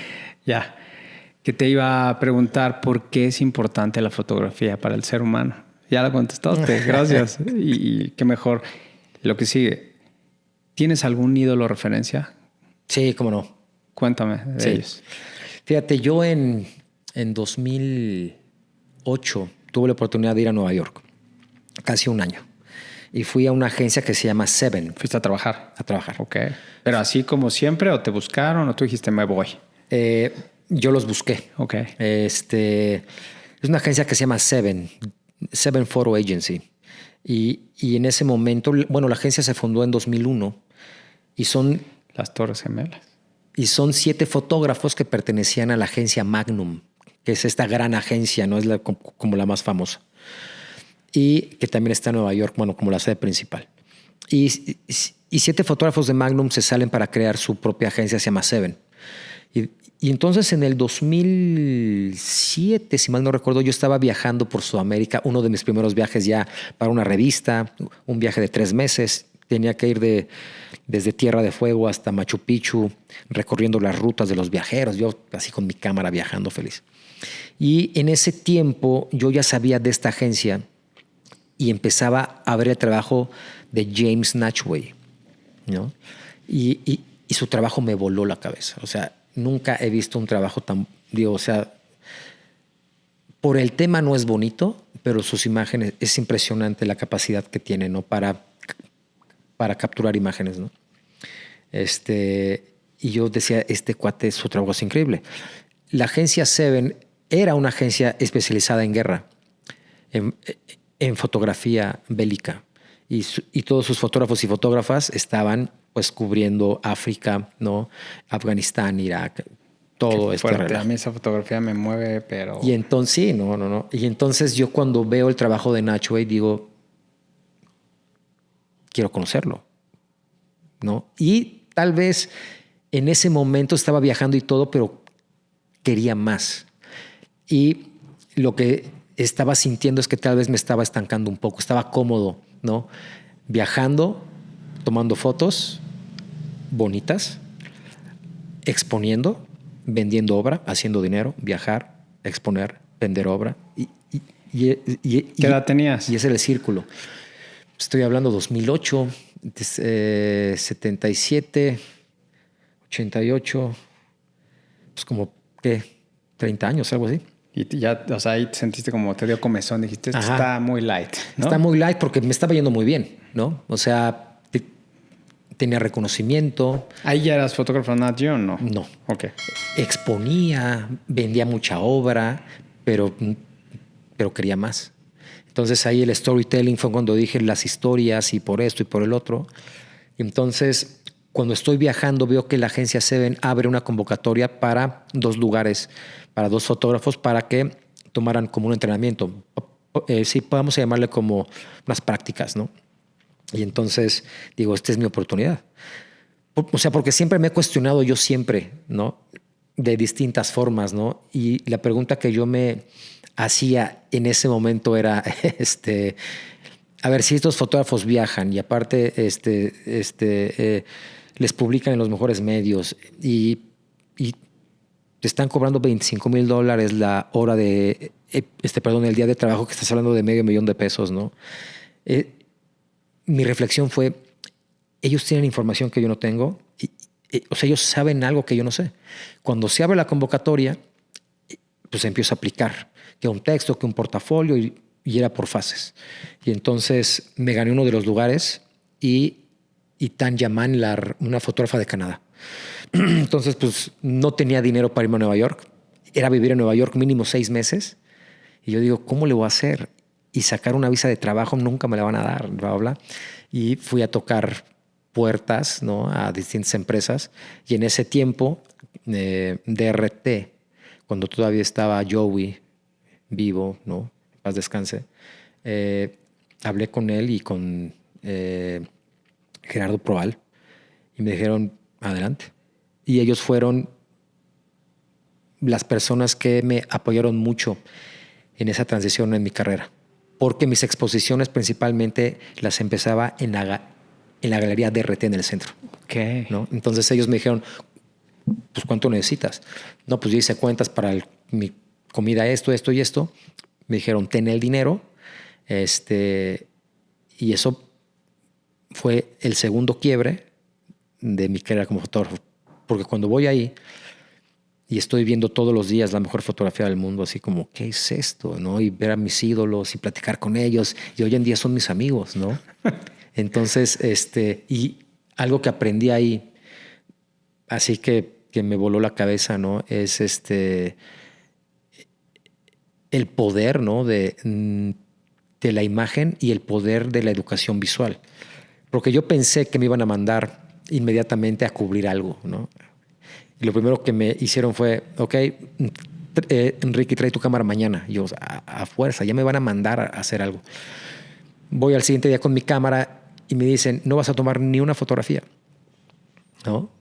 te iba a preguntar por qué es importante la fotografía para el ser humano. Ya la contestaste, gracias. y qué mejor. Lo que sigue, ¿tienes algún ídolo referencia?
Sí, cómo no.
Cuéntame de ellos.
Fíjate, yo en 2008 tuve la oportunidad de ir a Nueva York, casi un año. Y fui a una agencia que se llama Seven.
¿Fuiste a trabajar?
A trabajar.
Ok. ¿Pero así como siempre o te buscaron o tú dijiste me voy?
Yo los busqué.
Ok.
Es una agencia que se llama Seven Photo Agency. Y en ese momento, bueno, la agencia se fundó en 2001 y son...
Las Torres Gemelas.
Y son 7 fotógrafos que pertenecían a la agencia Magnum, que es esta gran agencia, ¿no? Es como la más famosa. Y que también está en Nueva York, bueno, como la sede principal. Y 7 fotógrafos de Magnum se salen para crear su propia agencia, se llama Seven. Y entonces en el 2007, si mal no recuerdo, yo estaba viajando por Sudamérica, uno de mis primeros viajes ya para una revista, un viaje de 3 meses. Tenía que ir desde Tierra de Fuego hasta Machu Picchu, recorriendo las rutas de los viajeros, yo así con mi cámara viajando feliz. Y en ese tiempo yo ya sabía de esta agencia y empezaba a ver el trabajo de James Natchway, ¿no? Y su trabajo me voló la cabeza. O sea, nunca he visto un trabajo tan... o sea, por el tema no es bonito, pero sus imágenes, es impresionante la capacidad que tiene, ¿no? Para capturar imágenes, ¿no? Y yo decía, cuate, su trabajo es increíble. La agencia Seven era una agencia especializada en guerra, en fotografía bélica. Y todos sus fotógrafos y fotógrafas estaban pues cubriendo África, ¿no? Afganistán, Irak, todo este
relajo. A mí esa fotografía me mueve, pero...
Y entonces, sí, no. Y entonces yo cuando veo el trabajo de Natchway digo, quiero conocerlo, ¿no? Y tal vez en ese momento estaba viajando y todo, pero quería más. Y lo que estaba sintiendo es que tal vez me estaba estancando un poco, estaba cómodo, ¿no? Viajando, tomando fotos bonitas, exponiendo, vendiendo obra, haciendo dinero, viajar, exponer, vender obra.
¿Qué edad tenías?
Y ese era el círculo. Estoy hablando 2008, 77, 88, pues como, ¿qué? 30 años, algo así.
Y ya, o sea, ahí te sentiste como, te dio comezón, dijiste, esto está muy light, ¿no?
Está muy light porque me estaba yendo muy bien, ¿no? O sea, tenía reconocimiento.
¿Ahí ya eras fotógrafo Nat Geo o no?
No.
Ok.
Exponía, vendía mucha obra, pero quería más. Entonces ahí el storytelling fue cuando dije las historias y por esto y por el otro. Entonces, cuando estoy viajando, veo que la agencia Seven abre una convocatoria para 2 lugares, para 2 fotógrafos, para que tomaran como un entrenamiento. Sí, podemos llamarle como unas prácticas, ¿no? Y entonces digo, esta es mi oportunidad. O sea, porque siempre me he cuestionado yo siempre, ¿no? De distintas formas, ¿no? Y la pregunta que yo me hacía en ese momento era, a ver, si estos fotógrafos viajan y aparte les publican en los mejores medios y te están cobrando $25,000 la hora de, el día de trabajo, que estás hablando de $500,000 pesos, ¿no? mi reflexión fue, ellos tienen información que yo no tengo, o sea, ellos saben algo que yo no sé. Cuando se abre la convocatoria, pues empiezo a aplicar, que un texto, que un portafolio, y era por fases. Y entonces me gané uno de los lugares y Tanya Manlar, una fotógrafa de Canadá. Entonces, pues no tenía dinero para irme a Nueva York. Era vivir en Nueva York mínimo 6 meses. Y yo digo, ¿cómo le voy a hacer? Y sacar una visa de trabajo nunca me la van a dar, bla, bla, bla. Y fui a tocar puertas, ¿no? A distintas empresas. Y en ese tiempo, DRT, cuando todavía estaba Joey vivo, ¿no? En paz descanse, hablé con él y con Gerardo Proal y me dijeron, adelante. Y ellos fueron las personas que me apoyaron mucho en esa transición en mi carrera, porque mis exposiciones principalmente las empezaba en la galería DRT en el centro.
Okay.
¿No? Entonces ellos me dijeron, pues ¿cuánto necesitas? No, pues yo hice cuentas para mi comida, esto y esto. Me dijeron, ten el dinero. Y eso fue el segundo quiebre de mi carrera como fotógrafo. Porque cuando voy ahí y estoy viendo todos los días la mejor fotografía del mundo, así como, ¿qué es esto? ¿No? Y ver a mis ídolos y platicar con ellos. Y hoy en día son mis amigos, ¿no? Entonces, y algo que aprendí ahí, así que me voló la cabeza, ¿no? Es el poder, ¿no? De la imagen y el poder de la educación visual. Porque yo pensé que me iban a mandar inmediatamente a cubrir algo, ¿no? Y lo primero que me hicieron fue, ok, Enrique, trae tu cámara mañana. Y yo, a fuerza, ya me van a mandar a hacer algo. Voy al siguiente día con mi cámara y me dicen, no vas a tomar ni una fotografía, ¿no?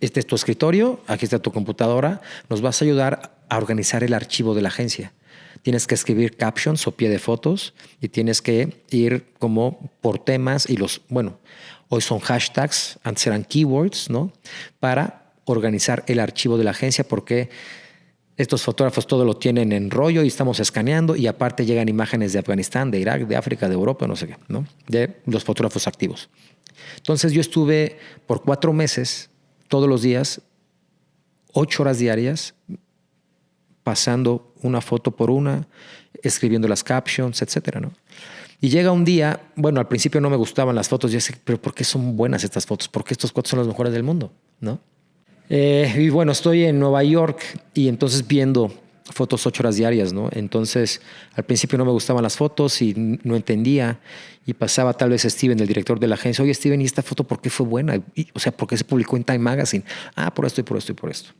Este es tu escritorio, aquí está tu computadora, nos vas a ayudar a organizar el archivo de la agencia. Tienes que escribir captions o pie de fotos y tienes que ir como por temas y hoy son hashtags, antes eran keywords, ¿no? Para organizar el archivo de la agencia, porque estos fotógrafos todo lo tienen en rollo y estamos escaneando, y aparte llegan imágenes de Afganistán, de Irak, de África, de Europa, no sé qué, ¿no? De los fotógrafos activos. Entonces yo estuve por 4 meses, todos los días, 8 horas diarias, pasando una foto por una, escribiendo las captions, etcétera, ¿no? Y llega un día, al principio no me gustaban las fotos, yo decía, pero ¿por qué son buenas estas fotos? ¿Por qué estos cuadros son los mejores del mundo? ¿No? Y estoy en Nueva York y entonces viendo fotos 8 horas diarias, ¿no? Entonces, al principio no me gustaban las fotos y no entendía, y pasaba tal vez Steven, el director de la agencia, oye, Steven, ¿y esta foto por qué fue buena? ¿Por qué se publicó en Time Magazine? Por esto y por esto y por esto.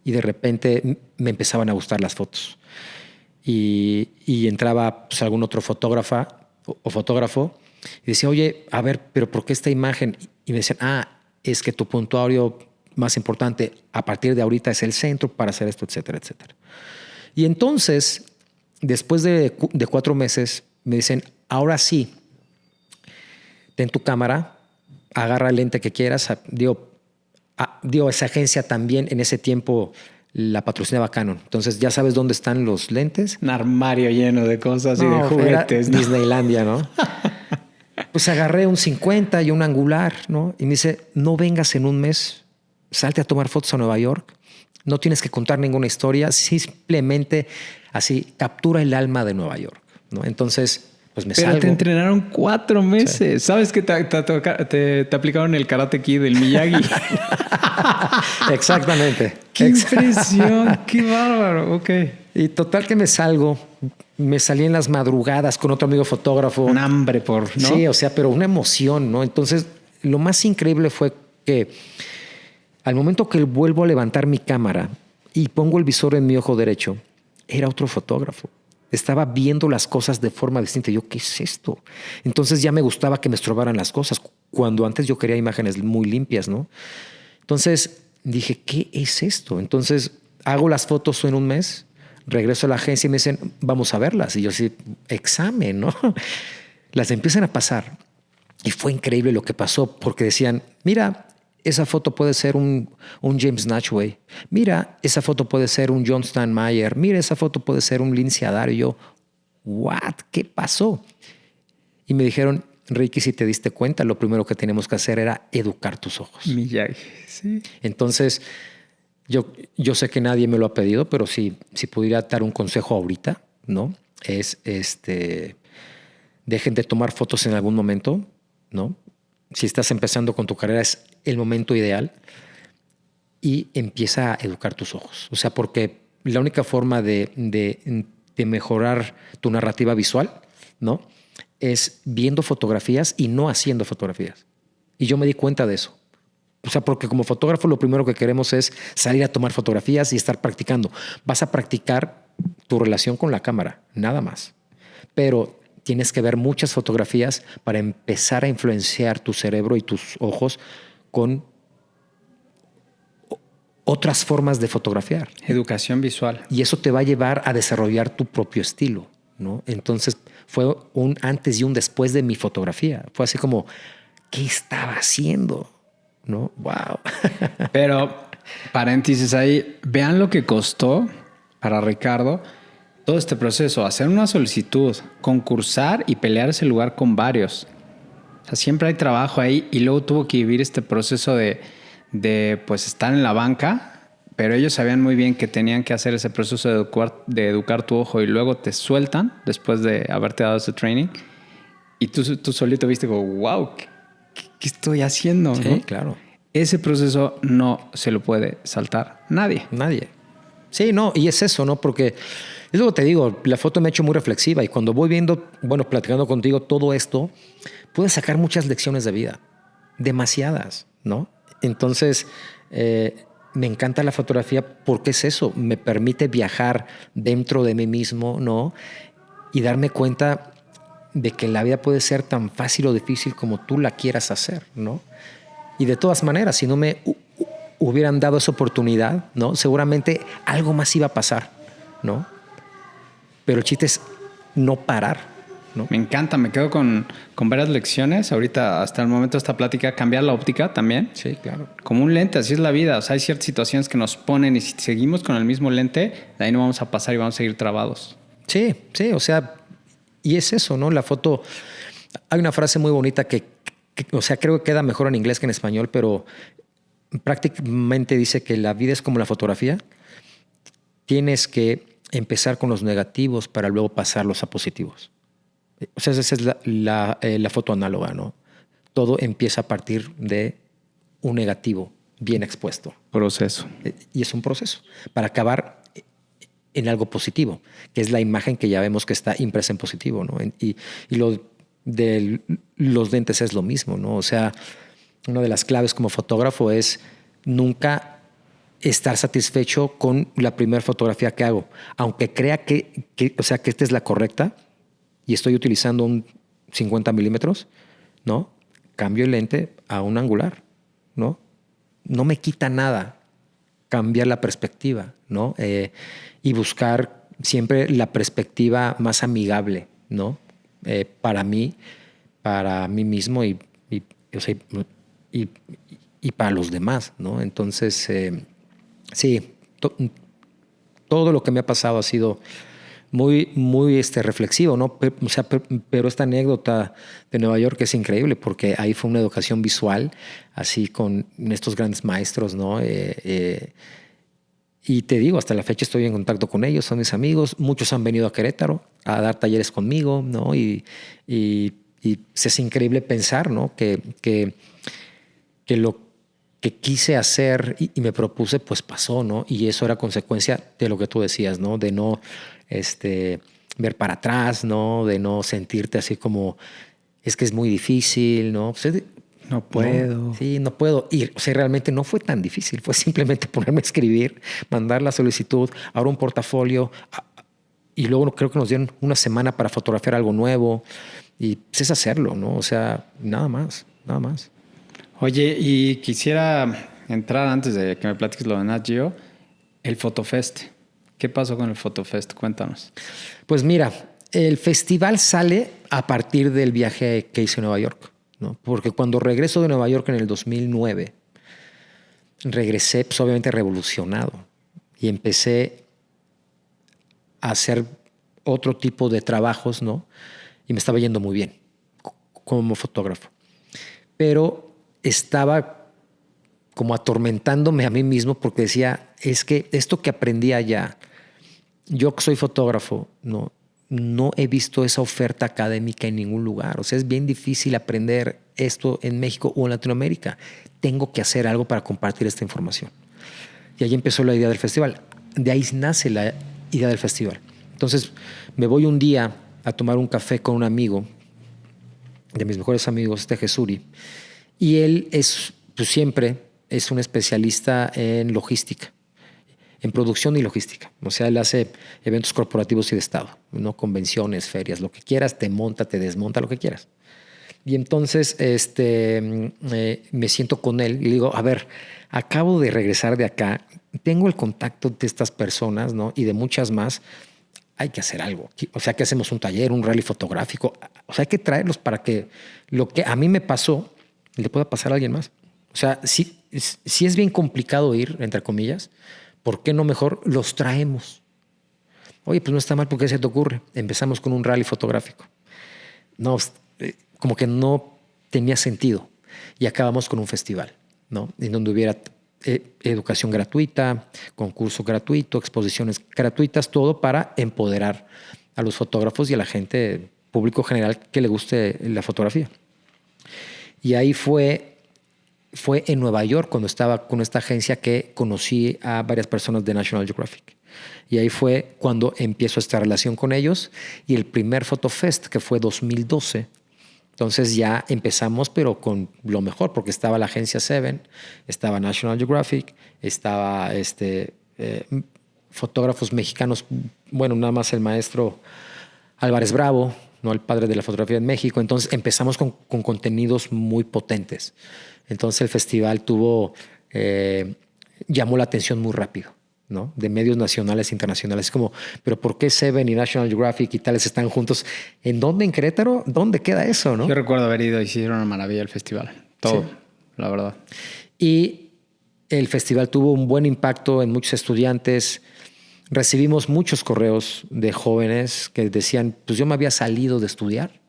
Y de repente me empezaban a gustar las fotos. Y entraba algún otro fotógrafo y decía, oye, a ver, pero ¿por qué esta imagen? Y me decían, es que tu puntuario más importante a partir de ahorita es el centro para hacer esto, etcétera, etcétera. Y entonces, después de 4 meses, me dicen, ahora sí, ten tu cámara, agarra el lente que quieras. Esa agencia también en ese tiempo la patrocinaba Canon. Entonces ya sabes dónde están los lentes.
Un armario lleno de cosas y de juguetes.
¿No? Disneylandia, ¿no? Pues agarré un 50 y un angular, ¿no? Y me dice, no vengas en un mes, salte a tomar fotos a Nueva York. No tienes que contar ninguna historia, simplemente así captura el alma de Nueva York, ¿no? Entonces, pues me salgo.
Pero te entrenaron 4 meses. Sí. ¿Sabes que te aplicaron el Karate Kid del Miyagi?
Exactamente.
¡Qué impresión! ¡Qué bárbaro! Ok.
Y total que me salgo. Me salí en las madrugadas con otro amigo fotógrafo.
Un hambre ¿no?
Sí, pero una emoción, ¿no? Entonces, lo más increíble fue que al momento que vuelvo a levantar mi cámara y pongo el visor en mi ojo derecho, era otro fotógrafo. Estaba viendo las cosas de forma distinta. Yo, ¿qué es esto? Entonces ya me gustaba que me estrobaran las cosas, cuando antes yo quería imágenes muy limpias, ¿no? Entonces dije, ¿qué es esto? Entonces hago las fotos en un mes, regreso a la agencia y me dicen, vamos a verlas. Y yo sí, examen, ¿no? Las empiezan a pasar. Y fue increíble lo que pasó, porque decían, mira, esa foto puede ser un James Natchway. Mira, esa foto puede ser un John Steinmeier. Mira, esa foto puede ser un Lindsay Adaro. Y yo, ¿what? ¿Qué pasó? Y me dijeron, Ricky, si te diste cuenta, lo primero que teníamos que hacer era educar tus ojos.
Miyagi, sí.
Entonces, yo sé que nadie me lo ha pedido, pero si pudiera dar un consejo ahorita, ¿no? Es dejen de tomar fotos en algún momento, ¿no? Si estás empezando con tu carrera, es el momento ideal y empieza a educar tus ojos. O sea, porque la única forma de mejorar tu narrativa visual, ¿no? Es viendo fotografías y no haciendo fotografías. Y yo me di cuenta de eso. O sea, porque como fotógrafo lo primero que queremos es salir a tomar fotografías y estar practicando. Vas a practicar tu relación con la cámara, nada más. Pero tienes que ver muchas fotografías para empezar a influenciar tu cerebro y tus ojos con otras formas de fotografiar.
Educación visual.
Y eso te va a llevar a desarrollar tu propio estilo, ¿no? Entonces fue un antes y un después de mi fotografía. Fue así como, ¿qué estaba haciendo? ¿No? Wow.
Pero, paréntesis ahí, vean lo que costó para Ricardo todo este proceso, hacer una solicitud, concursar y pelear ese lugar con varios. O sea, siempre hay trabajo ahí y luego tuvo que vivir este proceso de pues estar en la banca, pero ellos sabían muy bien que tenían que hacer ese proceso de educar tu ojo y luego te sueltan después de haberte dado ese training y tú solito viste como, wow, ¿qué estoy haciendo?
Sí,
¿no?
claro.
Ese proceso no se lo puede saltar nadie.
Nadie. Sí, no, y es eso, ¿no? Porque es lo que te digo, la foto me ha hecho muy reflexiva y cuando voy viendo, bueno, platicando contigo todo esto, puedes sacar muchas lecciones de vida, demasiadas, ¿no? Entonces, me encanta la fotografía porque es eso, me permite viajar dentro de mí mismo, ¿no? Y darme cuenta de que la vida puede ser tan fácil o difícil como tú la quieras hacer, ¿no? Y de todas maneras, si no me hubieran dado esa oportunidad, ¿no? Seguramente algo más iba a pasar, ¿no? Pero el chiste es no parar, ¿no?
Me encanta, me quedo con varias lecciones. Ahorita, hasta el momento de esta plática, cambiar la óptica también.
Sí, claro.
Como un lente, así es la vida. O sea, hay ciertas situaciones que nos ponen y si seguimos con el mismo lente, de ahí no vamos a pasar y vamos a seguir trabados.
Sí, sí, o sea, y es eso, ¿no? La foto, hay una frase muy bonita que o sea, creo que queda mejor en inglés que en español, pero prácticamente dice que la vida es como la fotografía. Tienes que empezar con los negativos para luego pasarlos a positivos. O sea, esa es la foto análoga, ¿no? Todo empieza a partir de un negativo bien expuesto.
Proceso.
Y es un proceso para acabar en algo positivo, que es la imagen que ya vemos que está impresa en positivo, ¿no? Y lo de los lentes es lo mismo, ¿no? O sea, una de las claves como fotógrafo es nunca estar satisfecho con la primera fotografía que hago, aunque crea que esta es la correcta y estoy utilizando un 50 milímetros, ¿no? Cambio el lente a un angular, ¿no? No me quita nada cambiar la perspectiva, ¿no? Y buscar siempre la perspectiva más amigable, ¿no? Para mí mismo y para los demás, ¿no? Entonces, sí, todo lo que me ha pasado ha sido muy, muy reflexivo, ¿no? O sea, pero esta anécdota de Nueva York es increíble porque ahí fue una educación visual, así con estos grandes maestros, ¿no? Y te digo, hasta la fecha estoy en contacto con ellos, son mis amigos. Muchos han venido a Querétaro a dar talleres conmigo, ¿no? Y es increíble pensar, ¿no? Que lo que quise hacer y me propuse, pues pasó, ¿no? Y eso era consecuencia de lo que tú decías, ¿no? De no ver para atrás, ¿no? De no sentirte así como, es que es muy difícil, ¿no? Pues
no puedo.
No, sí, no puedo. Y o sea, realmente no fue tan difícil. Fue simplemente ponerme a escribir, mandar la solicitud, ahora un portafolio. Y luego creo que nos dieron una semana para fotografiar algo nuevo. Y pues es hacerlo, ¿no? O sea, nada más, nada más.
Oye, y quisiera entrar antes de que me platiques lo de Nat Geo, el Fotofest. ¿Qué pasó con el Fotofest? Cuéntanos.
Pues mira, el festival sale a partir del viaje que hice a Nueva York, ¿no? Porque cuando regreso de Nueva York en el 2009, regresé pues, obviamente revolucionado y empecé a hacer otro tipo de trabajos, ¿no? Y me estaba yendo muy bien como fotógrafo. Pero estaba como atormentándome a mí mismo porque decía, es que esto que aprendí allá, yo que soy fotógrafo, no he visto esa oferta académica en ningún lugar. O sea, es bien difícil aprender esto en México o en Latinoamérica. Tengo que hacer algo para compartir esta información. Y ahí empezó la idea del festival. De ahí nace la idea del festival. Entonces me voy un día a tomar un café con un amigo, de mis mejores amigos, Jesuri, y él siempre es un especialista en logística, en producción y logística. O sea, él hace eventos corporativos y de Estado, ¿no? Convenciones, ferias, lo que quieras, te monta, te desmonta, lo que quieras. Y entonces me siento con él y le digo, a ver, acabo de regresar de acá, tengo el contacto de estas personas, ¿no? Y de muchas más. Hay que hacer algo. O sea, que hacemos un taller, un rally fotográfico. O sea, hay que traerlos para que lo que a mí me pasó le pueda pasar a alguien más. O sea, si es bien complicado ir, entre comillas, ¿por qué no mejor los traemos? Oye, pues no está mal, ¿por qué se te ocurre? Empezamos con un rally fotográfico. No, como que no tenía sentido. Y acabamos con un festival, ¿no? En donde hubiera educación gratuita, concurso gratuito, exposiciones gratuitas, todo para empoderar a los fotógrafos y a la gente, público general que le guste la fotografía. Y ahí fue en Nueva York cuando estaba con esta agencia que conocí a varias personas de National Geographic. Y ahí fue cuando empiezo esta relación con ellos y el primer Photofest, que fue 2012. Entonces ya empezamos, pero con lo mejor, porque estaba la agencia Seven, estaba National Geographic, estaba fotógrafos mexicanos, bueno, nada más el maestro Álvarez Bravo, ¿no? El padre de la fotografía en México. Entonces empezamos con contenidos muy potentes. Entonces el festival llamó la atención muy rápido, ¿no? De medios nacionales e internacionales. Es como, pero ¿por qué Seven y National Geographic y tales están juntos? ¿En dónde? ¿En Querétaro? ¿Dónde queda eso, no?
Yo recuerdo haber ido y hicieron una maravilla el festival. Todo, sí. La verdad.
Y el festival tuvo un buen impacto en muchos estudiantes. Recibimos muchos correos de jóvenes que decían, pues yo me había salido de estudiar,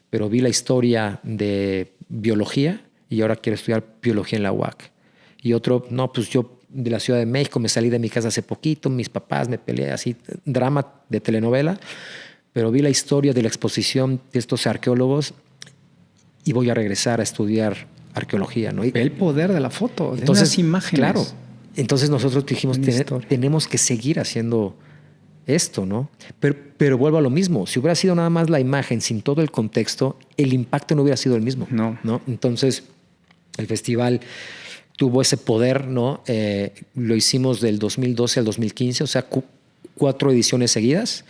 pero vi la historia de biología y ahora quiero estudiar biología en la UAC. Y otro, no, pues yo de la Ciudad de México, me salí de mi casa hace poquito, mis papás, me peleé, así, drama de telenovela, pero vi la historia de la exposición de estos arqueólogos y voy a regresar a estudiar arqueología, ¿no?
El poder de la foto, de esas imágenes.
Claro. Entonces nosotros dijimos, tenemos que seguir haciendo esto, ¿no? Pero vuelvo a lo mismo. Si hubiera sido nada más la imagen sin todo el contexto, el impacto no hubiera sido el mismo.
No.
Entonces, el festival tuvo ese poder, ¿no? Lo hicimos del 2012 al 2015, o sea, 4 ediciones seguidas.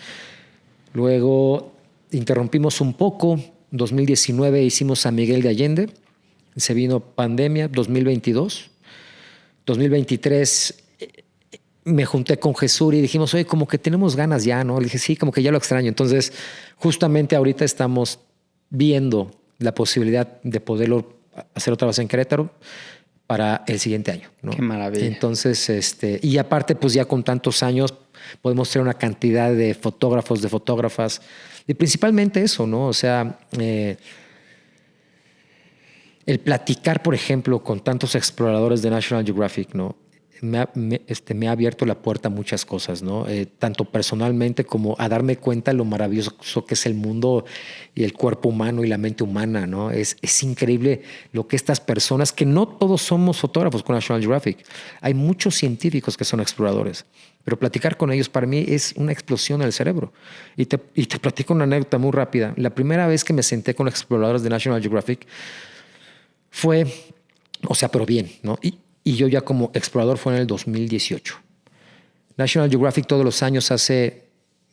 Luego interrumpimos un poco. 2019 hicimos San Miguel de Allende. Se vino pandemia. 2022. 2023 me junté con Jesús y dijimos, oye, como que tenemos ganas ya, ¿no? Le dije, sí, como que ya lo extraño. Entonces, justamente ahorita estamos viendo la posibilidad de poderlo hacer otra vez en Querétaro para el siguiente año, ¿no?
Qué maravilla.
Entonces, y aparte, pues ya con tantos años podemos tener una cantidad de fotógrafos, de fotógrafas, y principalmente eso, ¿no? O sea, el platicar, por ejemplo, con tantos exploradores de National Geographic, ¿no? Me ha abierto la puerta a muchas cosas, ¿no? Tanto personalmente como a darme cuenta de lo maravilloso que es el mundo y el cuerpo humano y la mente humana, ¿no? Es increíble lo que estas personas, que no todos somos fotógrafos con National Geographic, hay muchos científicos que son exploradores, pero platicar con ellos para mí es una explosión en el cerebro. Y te platico una anécdota muy rápida. La primera vez que me senté con exploradores de National Geographic fue, o sea, pero bien, ¿no? Y yo ya como explorador fue en el 2018. National Geographic todos los años hace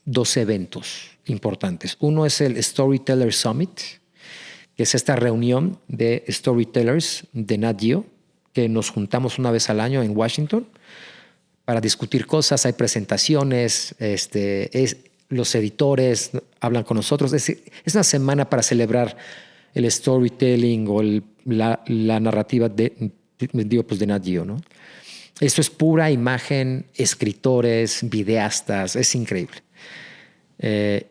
2 eventos importantes. Uno es el Storyteller Summit, que es esta reunión de storytellers de Nat Geo, que nos juntamos una vez al año en Washington para discutir cosas. Hay presentaciones, los editores hablan con nosotros. Es una semana para celebrar el storytelling o la narrativa de Nat Geo, ¿no? Esto es pura imagen, escritores, videastas, es increíble.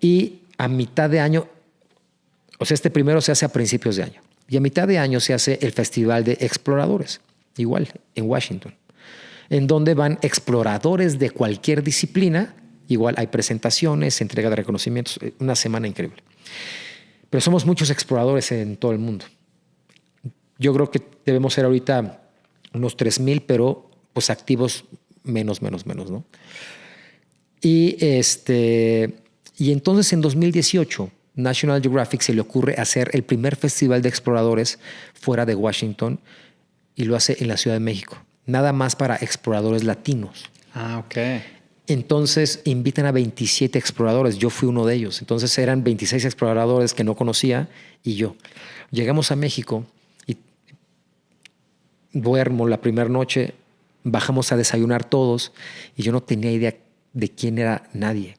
Y a mitad de año, O sea, este primero se hace a principios de año. Y a mitad de año se hace el Festival de Exploradores, igual, en Washington, en donde van exploradores de cualquier disciplina. Igual hay presentaciones, entrega de reconocimientos, una semana increíble. Pero somos muchos exploradores en todo el mundo. Yo creo que debemos ser ahorita unos 3,000, pero pues activos menos, ¿no? Y entonces en 2018, National Geographic se le ocurre hacer el primer festival de exploradores fuera de Washington y lo hace en la Ciudad de México. Nada más para exploradores latinos.
Ah, ok.
Entonces invitan a 27 exploradores. Yo fui uno de ellos. Entonces eran 26 exploradores que no conocía y yo. Llegamos a México y duermo la primera noche, bajamos a desayunar todos y yo no tenía idea de quién era nadie.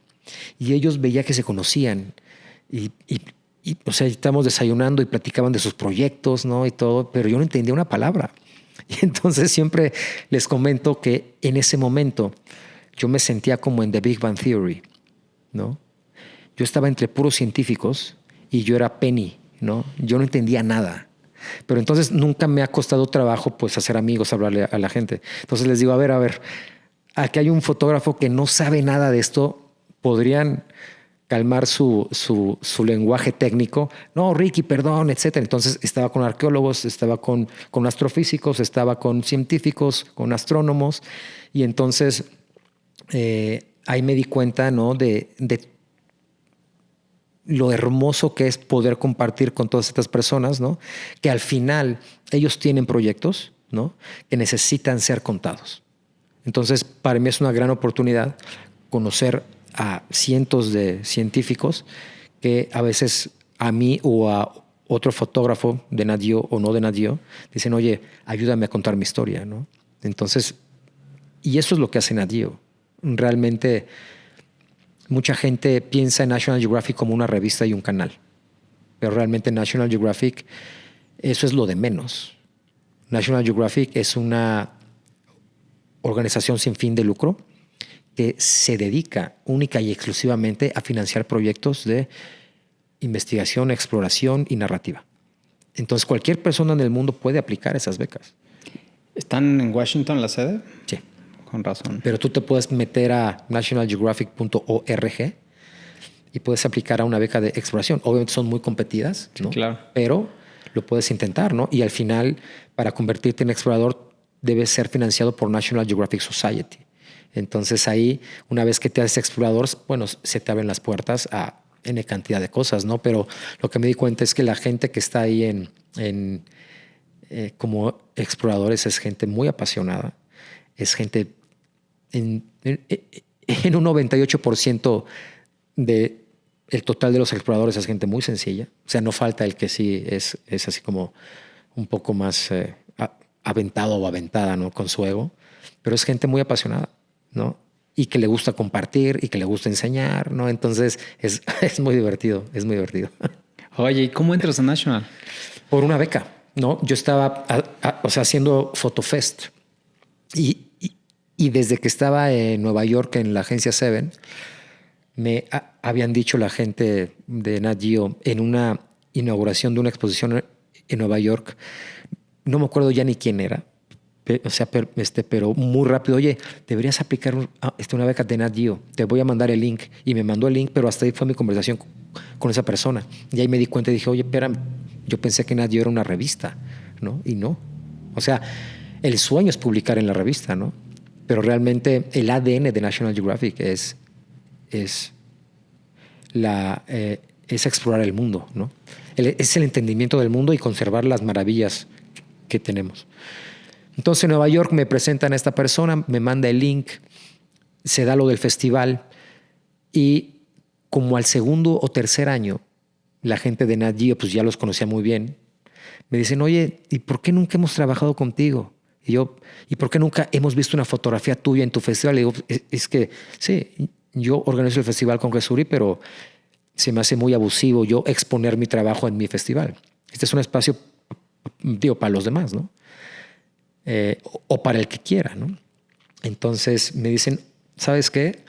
Y ellos veía que se conocían y o sea, estábamos desayunando y platicaban de sus proyectos, ¿no? Y todo, pero yo no entendía una palabra. Y entonces siempre les comento que en ese momento yo me sentía como en The Big Bang Theory, ¿no? Yo estaba entre puros científicos y yo era Penny, ¿no? Yo no entendía nada. Pero entonces nunca me ha costado trabajo pues hacer amigos, hablarle a la gente. Entonces les digo, a ver, aquí hay un fotógrafo que no sabe nada de esto, podrían calmar su lenguaje técnico. No, Ricky, perdón, etcétera. Entonces estaba con arqueólogos, estaba con astrofísicos, estaba con científicos, con astrónomos. Y entonces ahí me di cuenta, ¿no? de lo hermoso que es poder compartir con todas estas personas, ¿no? Que al final ellos tienen proyectos, ¿no? Que necesitan ser contados. Entonces, para mí es una gran oportunidad conocer a cientos de científicos que a veces a mí o a otro fotógrafo de Nat Geo o no de Nat Geo dicen, oye, ayúdame a contar mi historia, ¿no? Entonces, y eso es lo que hace Nat Geo. Realmente mucha gente piensa en National Geographic como una revista y un canal, pero realmente National Geographic, eso es lo de menos. National Geographic es una organización sin fin de lucro que se dedica única y exclusivamente a financiar proyectos de investigación, exploración y narrativa. Entonces, cualquier persona en el mundo puede aplicar esas becas.
¿Están en Washington la sede?
Sí.
Con razón.
Pero tú te puedes meter a nationalgeographic.org y puedes aplicar a una beca de exploración. Obviamente son muy competidas, ¿no?
Sí, claro.
Pero lo puedes intentar, ¿no? Y al final, para convertirte en explorador, debes ser financiado por National Geographic Society. Entonces ahí, una vez que te haces explorador, bueno, se te abren las puertas a N cantidad de cosas, ¿no? Pero lo que me di cuenta es que la gente que está ahí como exploradores es gente muy apasionada, es gente en un 98% del total de los exploradores es gente muy sencilla. O sea, no falta el que sí es así como un poco más aventado o aventada, ¿no? Con su ego. Pero es gente muy apasionada, ¿no? Y que le gusta compartir y que le gusta enseñar, ¿no? Entonces es muy divertido, es muy divertido.
Oye, ¿y cómo entras a National?
Por una beca, ¿no? Yo estaba haciendo Photofest y desde que estaba en Nueva York en la agencia Seven, me habían dicho la gente de Nat Geo en una inauguración de una exposición en Nueva York, no me acuerdo ya ni quién era, o sea, pero muy rápido, oye, deberías aplicar una beca de Nat Geo, te voy a mandar el link. Y me mandó el link, pero hasta ahí fue mi conversación con esa persona. Y ahí me di cuenta y dije, oye, espera, yo pensé que Nat Geo era una revista, ¿no? Y no. O sea, el sueño es publicar en la revista, ¿no? Pero realmente el ADN de National Geographic es explorar el mundo, ¿no? Es el entendimiento del mundo y conservar las maravillas que tenemos. Entonces en Nueva York me presentan a esta persona, me manda el link, se da lo del festival y como al segundo o tercer año, la gente de Nat Geo, pues ya los conocía muy bien, me dicen, oye, ¿y por qué nunca hemos trabajado contigo? Y yo, ¿y por qué nunca hemos visto una fotografía tuya en tu festival? Y digo, es que sí, yo organizo el festival con Resuri, pero se me hace muy abusivo yo exponer mi trabajo en mi festival. Este es un espacio, digo, para los demás, ¿no? O para el que quiera, ¿no? Entonces me dicen, ¿sabes qué?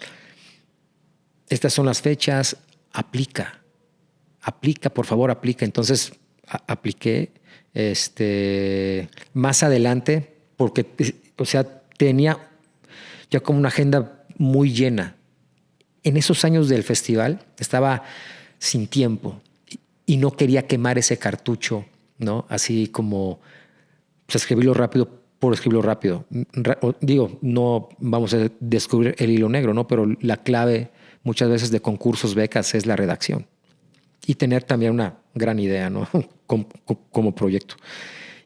Estas son las fechas, aplica aplica, por favor, aplica. Entonces apliqué. Más adelante, porque, o sea, tenía ya como una agenda muy llena. En esos años del festival estaba sin tiempo y no quería quemar ese cartucho, ¿no? Así como pues, escribirlo rápido por escribirlo rápido. Digo, no vamos a descubrir el hilo negro, ¿no? Pero la clave muchas veces de concursos, becas, es la redacción. Y tener también una gran idea, ¿no? como proyecto.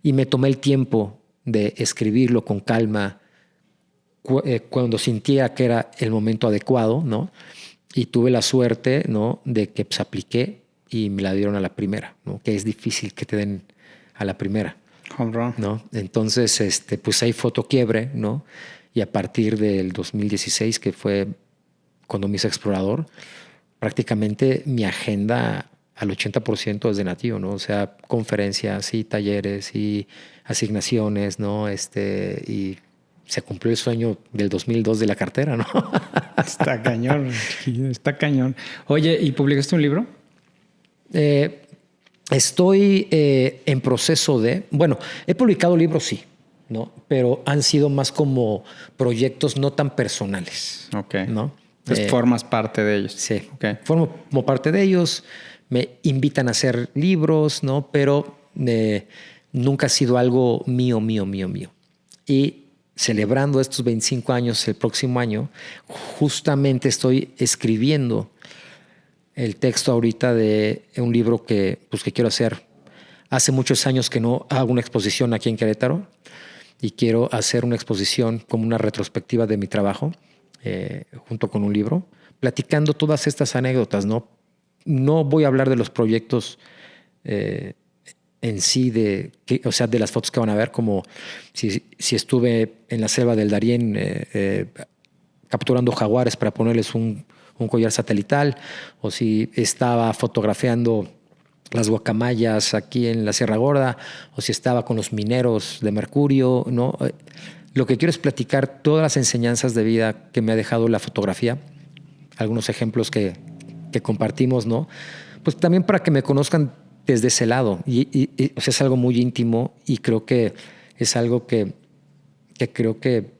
Y me tomé el tiempo de escribirlo con calma cuando sentía que era el momento adecuado, ¿no? Y tuve la suerte, ¿no? De que pues, apliqué y me la dieron a la primera, ¿no? Que es difícil que te den a la primera.
Home run.
¿No? Entonces, pues ahí fue otro quiebre, ¿no? Y a partir del 2016, que fue cuando me hice explorador, prácticamente mi agenda al 80% es de nativo, ¿no? O sea, conferencias y talleres y asignaciones, ¿no? Y se cumplió el sueño del 2002 de la cartera, ¿no?
Está cañón, está cañón. Oye, ¿y publicaste un libro?
Estoy en proceso de... Bueno, he publicado libros, sí, ¿no? Pero han sido más como proyectos no tan personales.
Ok.
¿No?
Entonces formas parte de ellos.
Sí.
Okay.
Formo como parte de ellos. Me invitan a hacer libros, ¿no? Pero nunca ha sido algo mío. Y celebrando estos 25 años el próximo año, justamente estoy escribiendo el texto ahorita de un libro que quiero hacer. Hace muchos años que no hago una exposición aquí en Querétaro y quiero hacer una exposición como una retrospectiva de mi trabajo junto con un libro, platicando todas estas anécdotas, ¿no? No voy a hablar de los proyectos en sí, o sea, de las fotos que van a ver, como si estuve en la selva del Darién capturando jaguares para ponerles un collar satelital, o si estaba fotografiando las guacamayas aquí en la Sierra Gorda, o si estaba con los mineros de mercurio, ¿no? Lo que quiero es platicar todas las enseñanzas de vida que me ha dejado la fotografía, algunos ejemplos que compartimos, ¿no? Pues también para que me conozcan desde ese lado. O sea, es algo muy íntimo y creo que es algo que creo que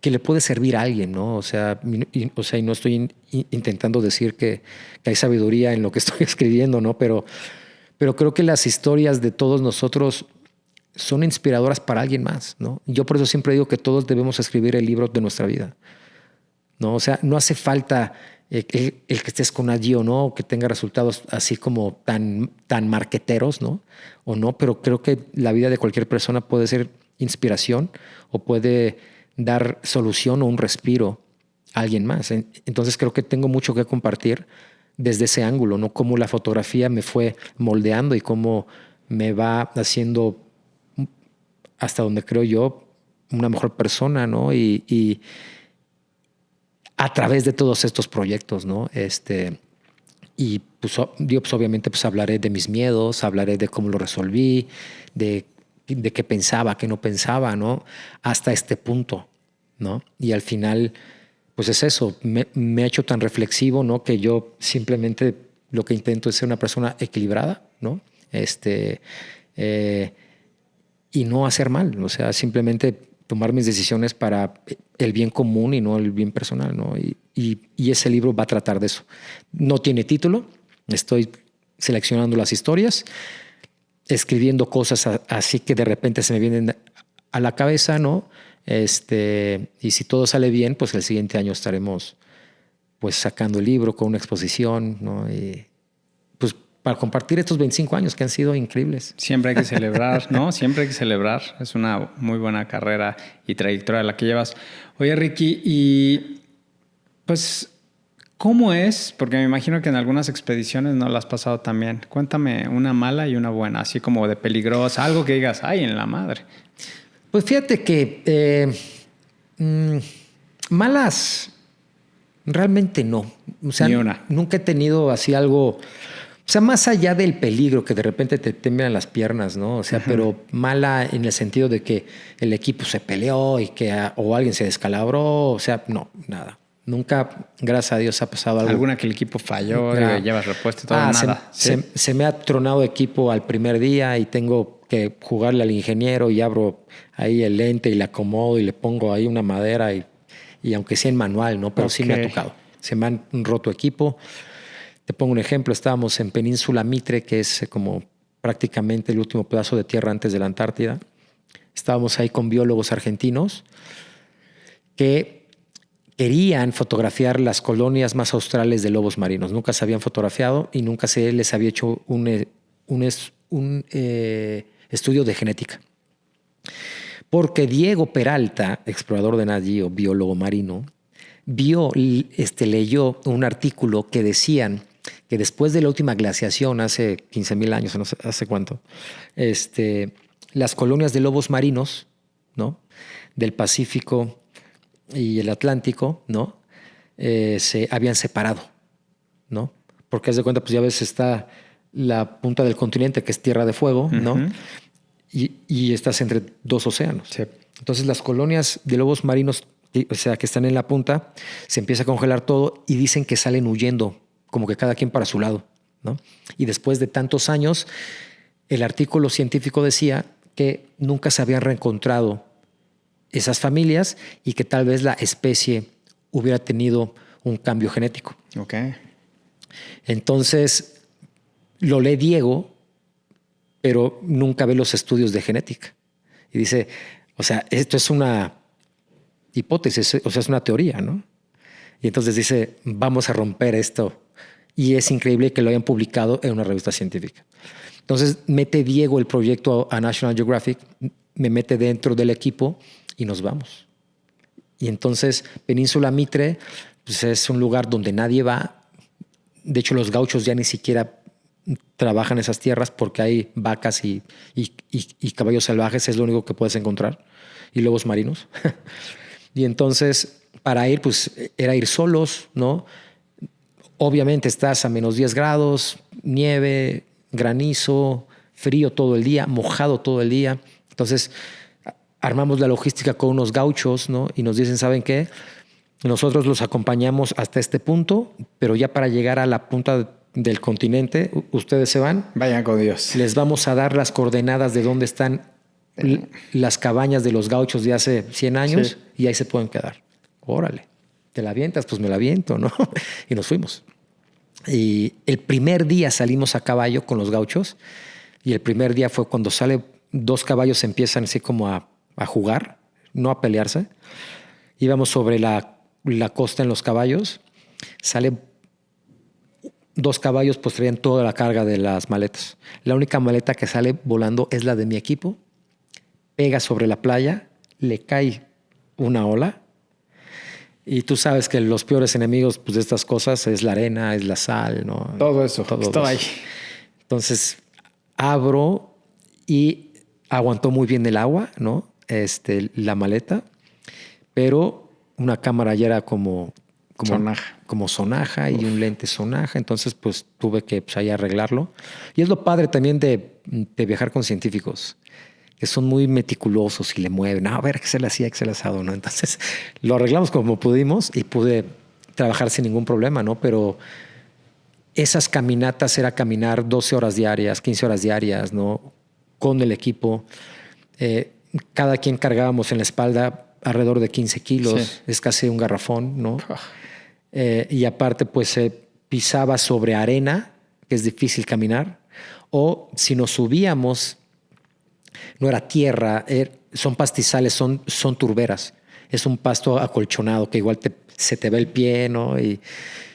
le puede servir a alguien, ¿no? O sea, y no estoy intentando decir que hay sabiduría en lo que estoy escribiendo, ¿no? Pero creo que las historias de todos nosotros son inspiradoras para alguien más, ¿no? Yo por eso siempre digo que todos debemos escribir el libro de nuestra vida, ¿no? O sea, no hace falta el que estés con allí o no, o que tenga resultados así como tan marqueteros, ¿no? O no, pero creo que la vida de cualquier persona puede ser inspiración o puede dar solución o un respiro a alguien más. Entonces creo que tengo mucho que compartir desde ese ángulo, ¿no? Cómo la fotografía me fue moldeando y cómo me va haciendo hasta donde creo yo una mejor persona, ¿no? Y a través de todos estos proyectos, ¿no? Y pues obviamente pues hablaré de mis miedos, hablaré de cómo lo resolví, de qué pensaba, qué no pensaba, ¿no? Hasta este punto, ¿no? Y al final, pues es eso, me ha hecho tan reflexivo, ¿no? Que yo simplemente lo que intento es ser una persona equilibrada, ¿no? Y no hacer mal, o sea, simplemente tomar mis decisiones para el bien común y no el bien personal, ¿no? Y ese libro va a tratar de eso. No tiene título, estoy seleccionando las historias, escribiendo cosas así que de repente se me vienen a la cabeza, ¿no? Y si todo sale bien, pues el siguiente año estaremos pues sacando el libro con una exposición, ¿no? Y pues para compartir estos 25 años que han sido increíbles.
Siempre hay que celebrar, ¿no? Siempre hay que celebrar. Es una muy buena carrera y trayectoria la que llevas. Oye, Ricky, y pues, ¿cómo es? Porque me imagino que en algunas expediciones no la has pasado tan bien. Cuéntame una mala y una buena, así como de peligrosa, algo que digas, ¡ay, en la madre!
Pues fíjate que malas realmente no. O sea,
ni una.
Nunca he tenido así algo... O sea, más allá del peligro que de repente te temblan las piernas, ¿no? O sea, pero mala en el sentido de que el equipo se peleó y o alguien se descalabró. O sea, no, nada. Nunca, gracias a Dios, ha pasado algo.
¿Alguna que el equipo falló y llevas repuesto y todo? Nada.
Se me ha tronado equipo al primer día y tengo que jugarle al ingeniero y abro ahí el lente y le acomodo y le pongo ahí una madera y aunque sea en manual, ¿no? Pero sí me ha tocado. Se me han roto equipo. Te pongo un ejemplo. Estábamos en Península Mitre, que es como prácticamente el último pedazo de tierra antes de la Antártida. Estábamos ahí con biólogos argentinos que querían fotografiar las colonias más australes de lobos marinos. Nunca se habían fotografiado y nunca se les había hecho un estudio de genética. Porque Diego Peralta, explorador de Nat Geo, biólogo marino, leyó un artículo que decían que después de la última glaciación, hace 15,000 años, no sé hace cuánto, las colonias de lobos marinos, ¿no?, del Pacífico y el Atlántico, ¿no?, se habían separado, ¿no? Porque haz de cuenta, pues ya ves, está la punta del continente, que es Tierra de Fuego, ¿no? Y estás entre dos océanos.
Sí.
Entonces las colonias de lobos marinos, o sea, que están en la punta, se empieza a congelar todo y dicen que salen huyendo, como que cada quien para su lado, ¿no? Y después de tantos años, el artículo científico decía que nunca se habían reencontrado esas familias y que tal vez la especie hubiera tenido un cambio genético.
Ok.
Entonces, lo lee Diego, pero nunca ve los estudios de genética. Y dice, o sea, esto es una hipótesis, o sea, es una teoría, ¿no? Y entonces dice, vamos a romper esto. Y es increíble que lo hayan publicado en una revista científica. Entonces, mete Diego el proyecto a National Geographic, me mete dentro del equipo y nos vamos. Y entonces, Península Mitre, pues es un lugar donde nadie va. De hecho, los gauchos ya ni siquiera trabajan esas tierras porque hay vacas y caballos salvajes, es lo único que puedes encontrar, y lobos marinos. Y entonces, para ir, pues era ir solos, ¿no? Obviamente estás a menos 10 grados, nieve, granizo, frío todo el día, mojado todo el día. Entonces, armamos la logística con unos gauchos, ¿no? Y nos dicen, ¿saben qué? Nosotros los acompañamos hasta este punto, pero ya para llegar a la punta del continente, ustedes se van.
Vayan con Dios.
Les vamos a dar las coordenadas de dónde están las cabañas de los gauchos de hace 100 años y ahí se pueden quedar. Órale, ¿te la avientas? Pues me la aviento, ¿no? Y nos fuimos. Y el primer día salimos a caballo con los gauchos y el primer día fue cuando dos caballos empiezan así como a jugar, no a pelearse. Íbamos sobre la costa en los caballos, sale dos caballos, pues traían toda la carga de las maletas. La única maleta que sale volando es la de mi equipo, pega sobre la playa, le cae una ola y tú sabes que los peores enemigos, pues, de estas cosas es la arena, es la sal, ¿no?
Todo eso, todo ahí.
Entonces abro y aguantó muy bien el agua, ¿no? La maleta, pero una cámara ya era como sonaja y un lente sonaja. Entonces, pues tuve que ahí arreglarlo. Y es lo padre también de viajar con científicos, que son muy meticulosos y le mueven. A ver, ¿qué se le hacía? ¿Qué se le asado? ¿No? Entonces, lo arreglamos como pudimos y pude trabajar sin ningún problema, ¿no? Pero esas caminatas era caminar 12 horas diarias, 15 horas diarias, ¿no? Con el equipo. Cada quien cargábamos en la espalda alrededor de 15 kilos. Sí. Es casi un garrafón, ¿no? Y aparte, pues se pisaba sobre arena, que es difícil caminar. O si nos subíamos, no era tierra, son pastizales, son turberas. Es un pasto acolchonado que igual se te ve el pie, ¿no?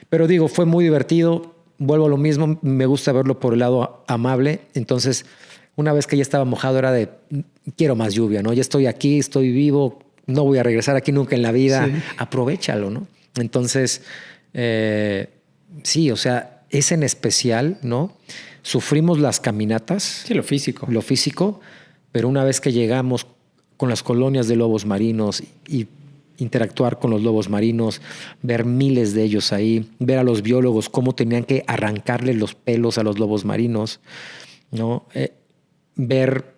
Pero digo, fue muy divertido. Vuelvo a lo mismo, me gusta verlo por el lado amable. Entonces, una vez que ya estaba mojado, era de, quiero más lluvia, ¿no? Ya estoy aquí, estoy vivo, no voy a regresar aquí nunca en la vida. Sí. Aprovéchalo, ¿no? Entonces, sí, o sea, es en especial, ¿no? Sufrimos las caminatas.
Sí, lo físico.
Lo físico, pero una vez que llegamos con las colonias de lobos marinos y interactuar con los lobos marinos, ver miles de ellos ahí, ver a los biólogos cómo tenían que arrancarle los pelos a los lobos marinos, ¿no? Ver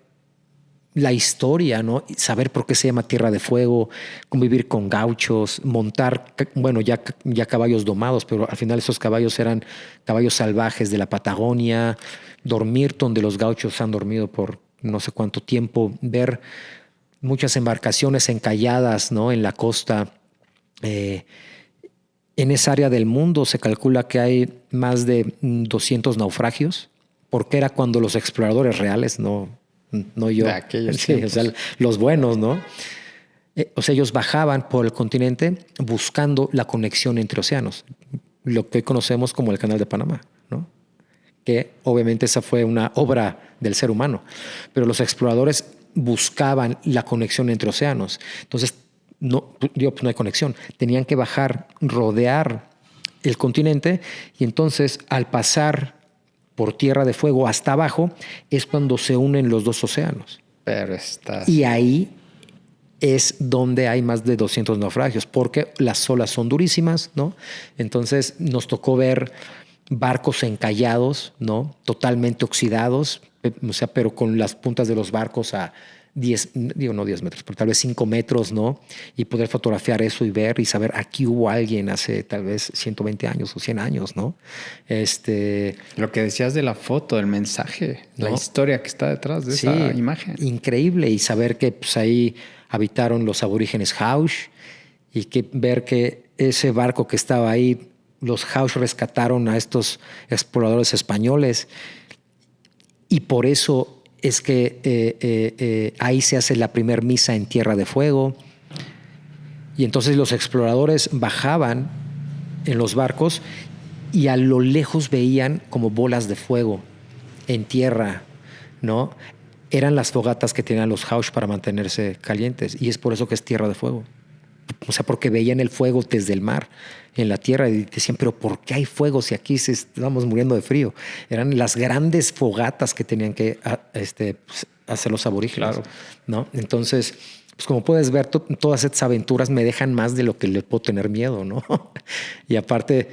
la historia, ¿no? Saber por qué se llama Tierra de Fuego, convivir con gauchos, montar, bueno, ya caballos domados, pero al final esos caballos eran caballos salvajes de la Patagonia, dormir donde los gauchos han dormido por no sé cuánto tiempo, ver muchas embarcaciones encalladas, ¿no? En la costa. En esa área del mundo se calcula que hay más de 200 naufragios, porque era cuando los exploradores reales, no yo,
De aquellos
sí, o sea, los buenos, ¿no? O sea, ellos bajaban por el continente buscando la conexión entre océanos, lo que hoy conocemos como el Canal de Panamá, ¿no? Que obviamente esa fue una obra del ser humano, pero los exploradores buscaban la conexión entre océanos. Entonces, pues no hay conexión. Tenían que bajar, rodear el continente y entonces al pasar por Tierra de Fuego hasta abajo es cuando se unen los dos océanos.
Pero
y ahí es donde hay más de 200 naufragios porque las olas son durísimas, ¿no? Entonces nos tocó ver barcos encallados, ¿no? Totalmente oxidados, o sea, pero con las puntas de los barcos a 10, digo no 10 metros, pero tal vez 5 metros, ¿no? Y poder fotografiar eso y ver y saber aquí hubo alguien hace tal vez 120 años o 100 años, ¿no?
Lo que decías de la foto, el mensaje, ¿no? La historia que está detrás de esa imagen.
Increíble. Y saber que pues, ahí habitaron los aborígenes Haush y que ver que ese barco que estaba ahí, los Haush rescataron a estos exploradores españoles y por eso es que ahí se hace la primer misa en Tierra de Fuego. Y entonces los exploradores bajaban en los barcos y a lo lejos veían como bolas de fuego en tierra, ¿no? Eran las fogatas que tenían los Haush para mantenerse calientes y es por eso que es Tierra de Fuego. O sea, porque veían el fuego desde el mar en la tierra y decían, pero ¿por qué hay fuego si aquí estamos muriendo de frío? Eran las grandes fogatas que tenían que hacer los aborígenes, claro, ¿no? Entonces, pues como puedes ver, todas estas aventuras me dejan más de lo que le puedo tener miedo, ¿no? Y aparte,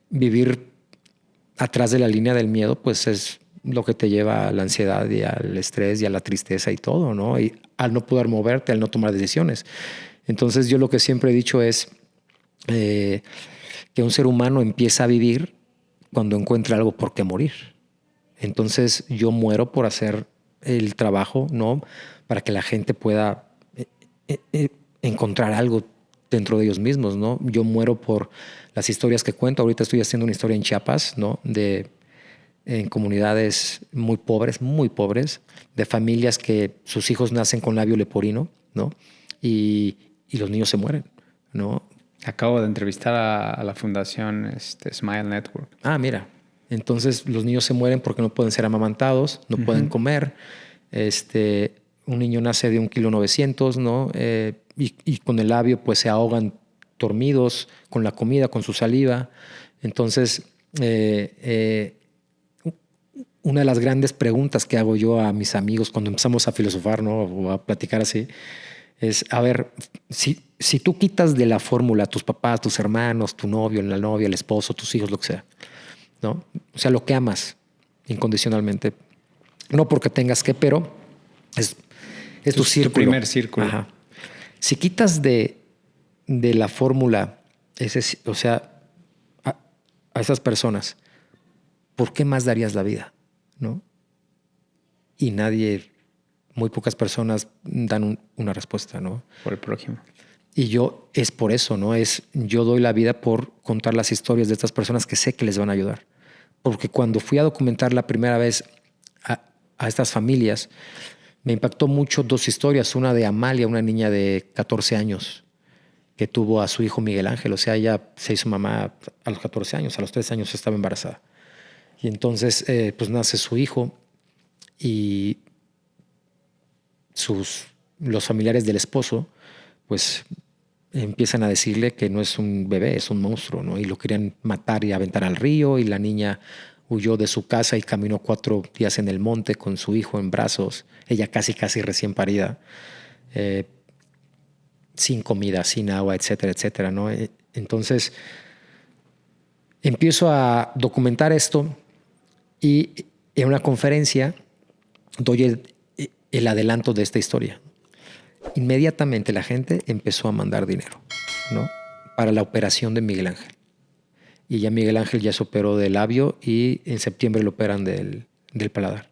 vivir atrás de la línea del miedo, pues es lo que te lleva a la ansiedad y al estrés y a la tristeza y todo, ¿no? Y al no poder moverte, al no tomar decisiones. Entonces yo lo que siempre he dicho es que un ser humano empieza a vivir cuando encuentra algo por qué morir. Entonces yo muero por hacer el trabajo, ¿no? Para que la gente pueda encontrar algo dentro de ellos mismos, ¿no? Yo muero por las historias que cuento. Ahorita estoy haciendo una historia en Chiapas, ¿no? En comunidades muy pobres, de familias que sus hijos nacen con labio leporino, ¿no? Y los niños se mueren, ¿no?
Acabo de entrevistar a la fundación Smile Network.
Ah, mira. Entonces los niños se mueren porque no pueden ser amamantados, no pueden comer. Un niño nace de 1,9 kg, ¿no? Y con el labio pues se ahogan dormidos con la comida, con su saliva. Entonces, una de las grandes preguntas que hago yo a mis amigos cuando empezamos a filosofar, ¿no? O a platicar así, es, a ver, si tú quitas de la fórmula a tus papás, tus hermanos, tu novio, la novia, el esposo, tus hijos, lo que sea, ¿no? O sea, lo que amas incondicionalmente. No porque tengas que, pero es tu círculo.
Tu primer círculo.
Ajá. Si quitas de la fórmula, o sea, a esas personas, ¿por qué más darías la vida? ¿No? Y muy pocas personas dan una respuesta, ¿no?
Por el prójimo.
Y es por eso, ¿no? Yo doy la vida por contar las historias de estas personas que sé que les van a ayudar. Porque cuando fui a documentar la primera vez a estas familias, me impactó mucho dos historias. Una de Amalia, una niña de 14 años que tuvo a su hijo Miguel Ángel. O sea, ella se hizo mamá a los 14 años, a los 13 años estaba embarazada. Y entonces, pues nace su hijo y los familiares del esposo, pues empiezan a decirle que no es un bebé, es un monstruo, ¿no? Y lo querían matar y aventar al río y la niña huyó de su casa y caminó 4 días en el monte con su hijo en brazos, ella casi recién parida, sin comida, sin agua, etcétera, etcétera, ¿no? Entonces empiezo a documentar esto y en una conferencia doy el adelanto de esta historia. Inmediatamente la gente empezó a mandar dinero, ¿no? Para la operación de Miguel Ángel. Y ya Miguel Ángel ya se operó del labio y en septiembre lo operan del paladar.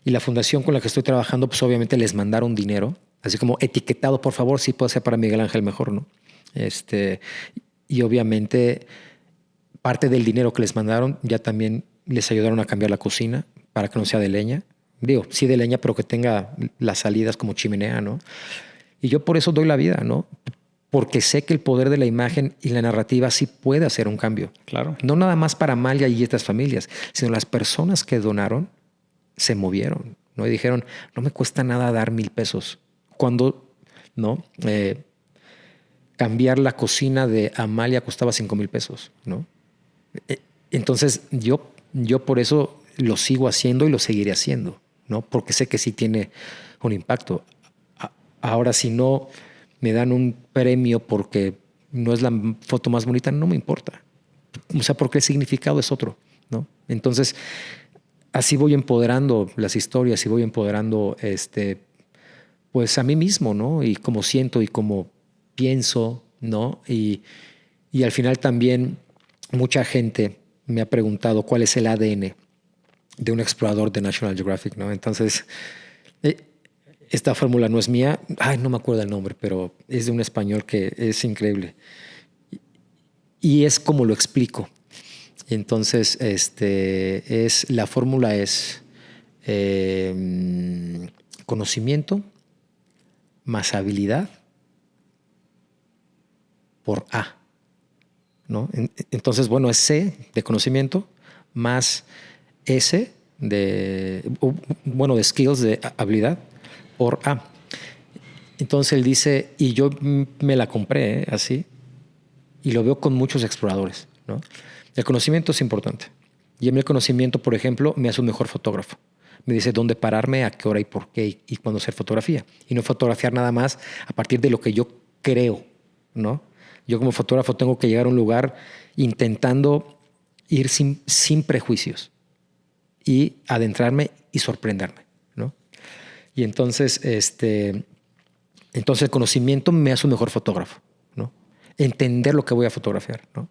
Y la fundación con la que estoy trabajando, pues obviamente les mandaron dinero, así como etiquetado, por favor, si puede ser para Miguel Ángel mejor, ¿no? Y obviamente parte del dinero que les mandaron ya también les ayudaron a cambiar la cocina para que no sea de leña. Digo, sí de leña, pero que tenga las salidas como chimenea, ¿no? Y yo por eso doy la vida, ¿no? Porque sé que el poder de la imagen y la narrativa sí puede hacer un cambio.
Claro.
No nada más para Amalia y estas familias, sino las personas que donaron se movieron, ¿no? Y dijeron, no me cuesta nada dar $1,000. Cuando, ¿no? Cambiar la cocina de Amalia costaba $5,000, ¿no? Entonces yo por eso lo sigo haciendo y lo seguiré haciendo, ¿no? Porque sé que sí tiene un impacto. Ahora, si no me dan un premio porque no es la foto más bonita, no me importa. O sea, porque el significado es otro, ¿no? Entonces, así voy empoderando las historias y voy empoderando pues a mí mismo, ¿no? Y cómo siento y cómo pienso, ¿no? Y al final también mucha gente me ha preguntado cuál es el ADN de un explorador de National Geographic, ¿no? Entonces, esta fórmula no es mía. Ay, no me acuerdo el nombre, pero es de un español que es increíble. Y es como lo explico. Entonces, la fórmula es conocimiento más habilidad por A, ¿no? Entonces, bueno, es C de conocimiento más S de skills, de habilidad, por A. Entonces él dice, y yo me la compré así, y lo veo con muchos exploradores, ¿no? El conocimiento es importante. Y en el conocimiento, por ejemplo, me hace un mejor fotógrafo. Me dice dónde pararme, a qué hora y por qué y cuándo hacer fotografía. Y no fotografiar nada más a partir de lo que yo creo, ¿no? Yo como fotógrafo tengo que llegar a un lugar intentando ir sin prejuicios y adentrarme y sorprenderme, ¿no? Y entonces, entonces el conocimiento me hace un mejor fotógrafo, ¿no? Entender lo que voy a fotografiar, ¿no?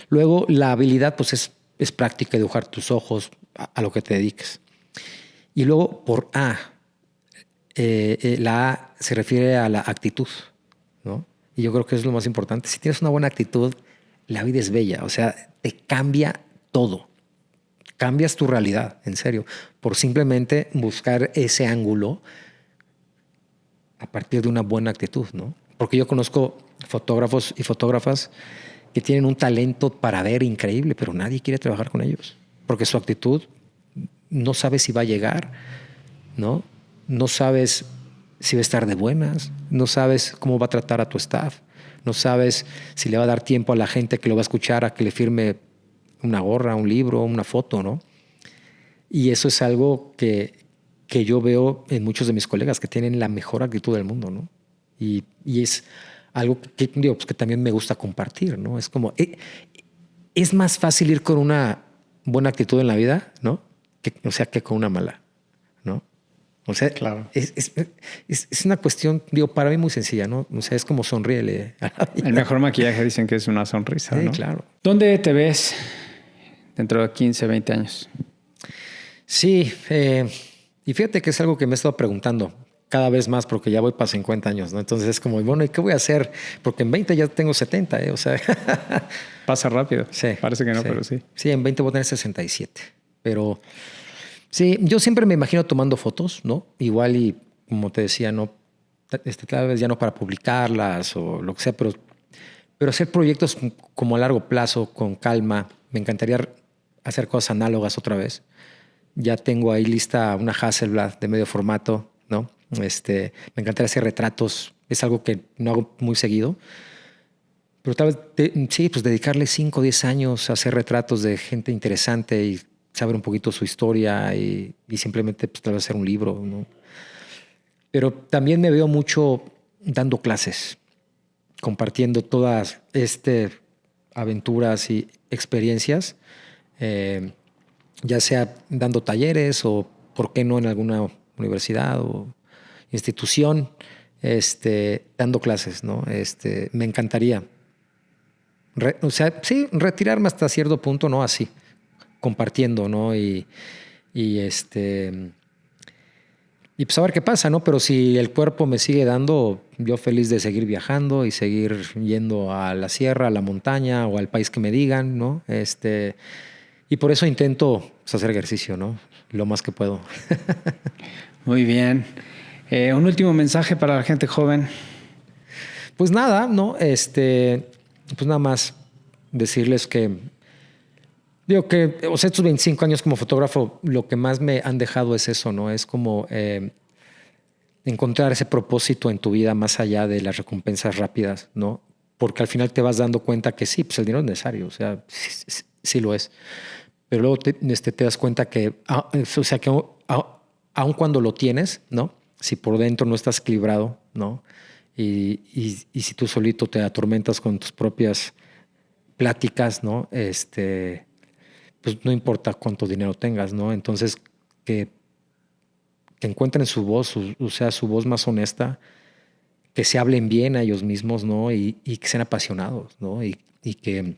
Luego la habilidad pues es práctica, dibujar tus ojos a lo que te dediques. Y luego por A, la A se refiere a la actitud, ¿no? Y yo creo que es lo más importante. Si tienes una buena actitud, la vida es bella. O sea, te cambia todo. Cambias tu realidad, en serio, por simplemente buscar ese ángulo a partir de una buena actitud, ¿no? Porque yo conozco fotógrafos y fotógrafas que tienen un talento para ver increíble, pero nadie quiere trabajar con ellos. Porque su actitud no sabes si va a llegar, ¿no? No sabes si va a estar de buenas, no sabes cómo va a tratar a tu staff, no sabes si le va a dar tiempo a la gente que lo va a escuchar a que le firme una gorra, un libro, una foto, ¿no? Y eso es algo que yo veo en muchos de mis colegas que tienen la mejor actitud del mundo, ¿no? Y es algo que, digo, pues que también me gusta compartir, ¿no? Es como, es más fácil ir con una buena actitud en la vida, ¿no? Que con una mala, ¿no? O sea,
claro.
es una cuestión, digo, para mí muy sencilla, ¿no? O sea, es como sonríele a la vida.
El mejor maquillaje dicen que es una sonrisa,
Sí,
¿no?
claro.
¿Dónde te ves dentro de 15, 20 años?
Sí, y fíjate que es algo que me he estado preguntando cada vez más porque ya voy para 50 años, ¿no? Entonces es como, bueno, ¿y qué voy a hacer? Porque en 20 ya tengo 70, O sea...
Pasa rápido.
Sí.
Parece que no,
sí.
pero sí.
Sí, en 20 voy a tener 67. Pero sí, yo siempre me imagino tomando fotos, ¿no? Igual y, como te decía, no, tal vez ya no para publicarlas o lo que sea, pero hacer proyectos como a largo plazo, con calma. Me encantaría hacer cosas análogas otra vez. Ya tengo ahí lista una Hasselblad de medio formato, ¿no? Me encantaría hacer retratos. Es algo que no hago muy seguido. Pero tal vez, sí, pues dedicarle 5 o 10 años a hacer retratos de gente interesante y saber un poquito su historia y simplemente pues, tal vez hacer un libro, ¿no? Pero también me veo mucho dando clases, compartiendo todas aventuras y experiencias, ya sea dando talleres o, ¿por qué no, en alguna universidad o institución, dando clases, ¿no? Me encantaría. Sí, retirarme hasta cierto punto, ¿no? Así, compartiendo, ¿no? Y pues a ver qué pasa, ¿no? Pero si el cuerpo me sigue dando, yo feliz de seguir viajando y seguir yendo a la sierra, a la montaña o al país que me digan, ¿no? Y por eso intento pues, hacer ejercicio, ¿no? Lo más que puedo.
Muy bien. Un último mensaje para la gente joven.
Pues nada, ¿no? Pues nada más decirles que digo que, o sea, estos 25 años como fotógrafo, lo que más me han dejado es eso, ¿no? Es como encontrar ese propósito en tu vida más allá de las recompensas rápidas, ¿no? Porque al final te vas dando cuenta que sí, pues el dinero es necesario, o sea, sí lo es. Pero luego te das cuenta que, o sea, que aun cuando lo tienes, ¿no? Si por dentro no estás equilibrado, ¿no? Y si tú solito te atormentas con tus propias pláticas, ¿no? Pues no importa cuánto dinero tengas, ¿no? Entonces, que encuentren su voz, o sea, su voz más honesta, que se hablen bien a ellos mismos, ¿no? Y que sean apasionados, ¿no? Y que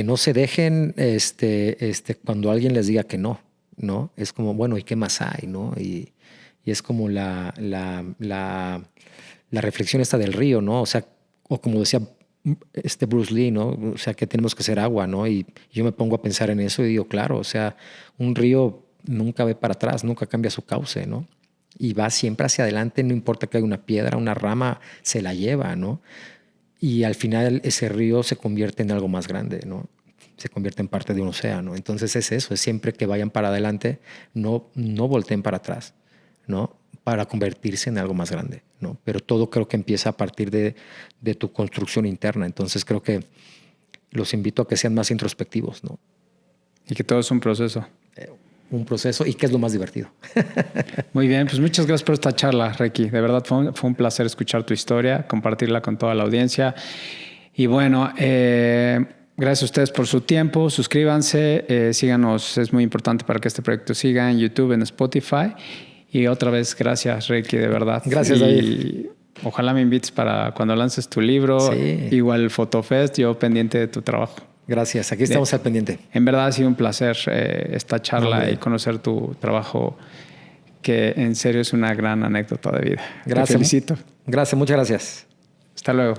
no se dejen cuando alguien les diga que no, ¿no? Es como, bueno, ¿y qué más hay, no? Y es como la reflexión esta del río, ¿no? O sea, o como decía Bruce Lee, ¿no? O sea, que tenemos que ser agua, ¿no? Y yo me pongo a pensar en eso y digo, claro, o sea, un río nunca ve para atrás, nunca cambia su cauce, ¿no? Y va siempre hacia adelante, no importa que haya una piedra, una rama, se la lleva, ¿no? Y al final ese río se convierte en algo más grande, ¿no? Se convierte en parte de un océano. Entonces es eso, es siempre que vayan para adelante, no volteen para atrás, ¿no? Para convertirse en algo más grande, ¿no? Pero todo creo que empieza a partir de tu construcción interna. Entonces creo que los invito a que sean más introspectivos, ¿no?
Y que todo es un proceso.
Un proceso y que es lo más divertido.
Muy bien, pues muchas gracias por esta charla, Ricky. De verdad fue un placer escuchar tu historia, compartirla con toda la audiencia. Y bueno, gracias a ustedes por su tiempo. Suscríbanse, síganos, es muy importante para que este proyecto siga en YouTube, en Spotify. Y otra vez, gracias, Ricky, de verdad.
Gracias, David.
Ojalá me invites para cuando lances tu libro. Sí. Igual Fotofest, yo pendiente de tu trabajo.
Gracias, aquí estamos al pendiente.
En verdad ha sido un placer esta charla y conocer tu trabajo, que en serio es una gran anécdota de vida.
Gracias.
Te felicito.
Gracias, muchas gracias.
Hasta luego.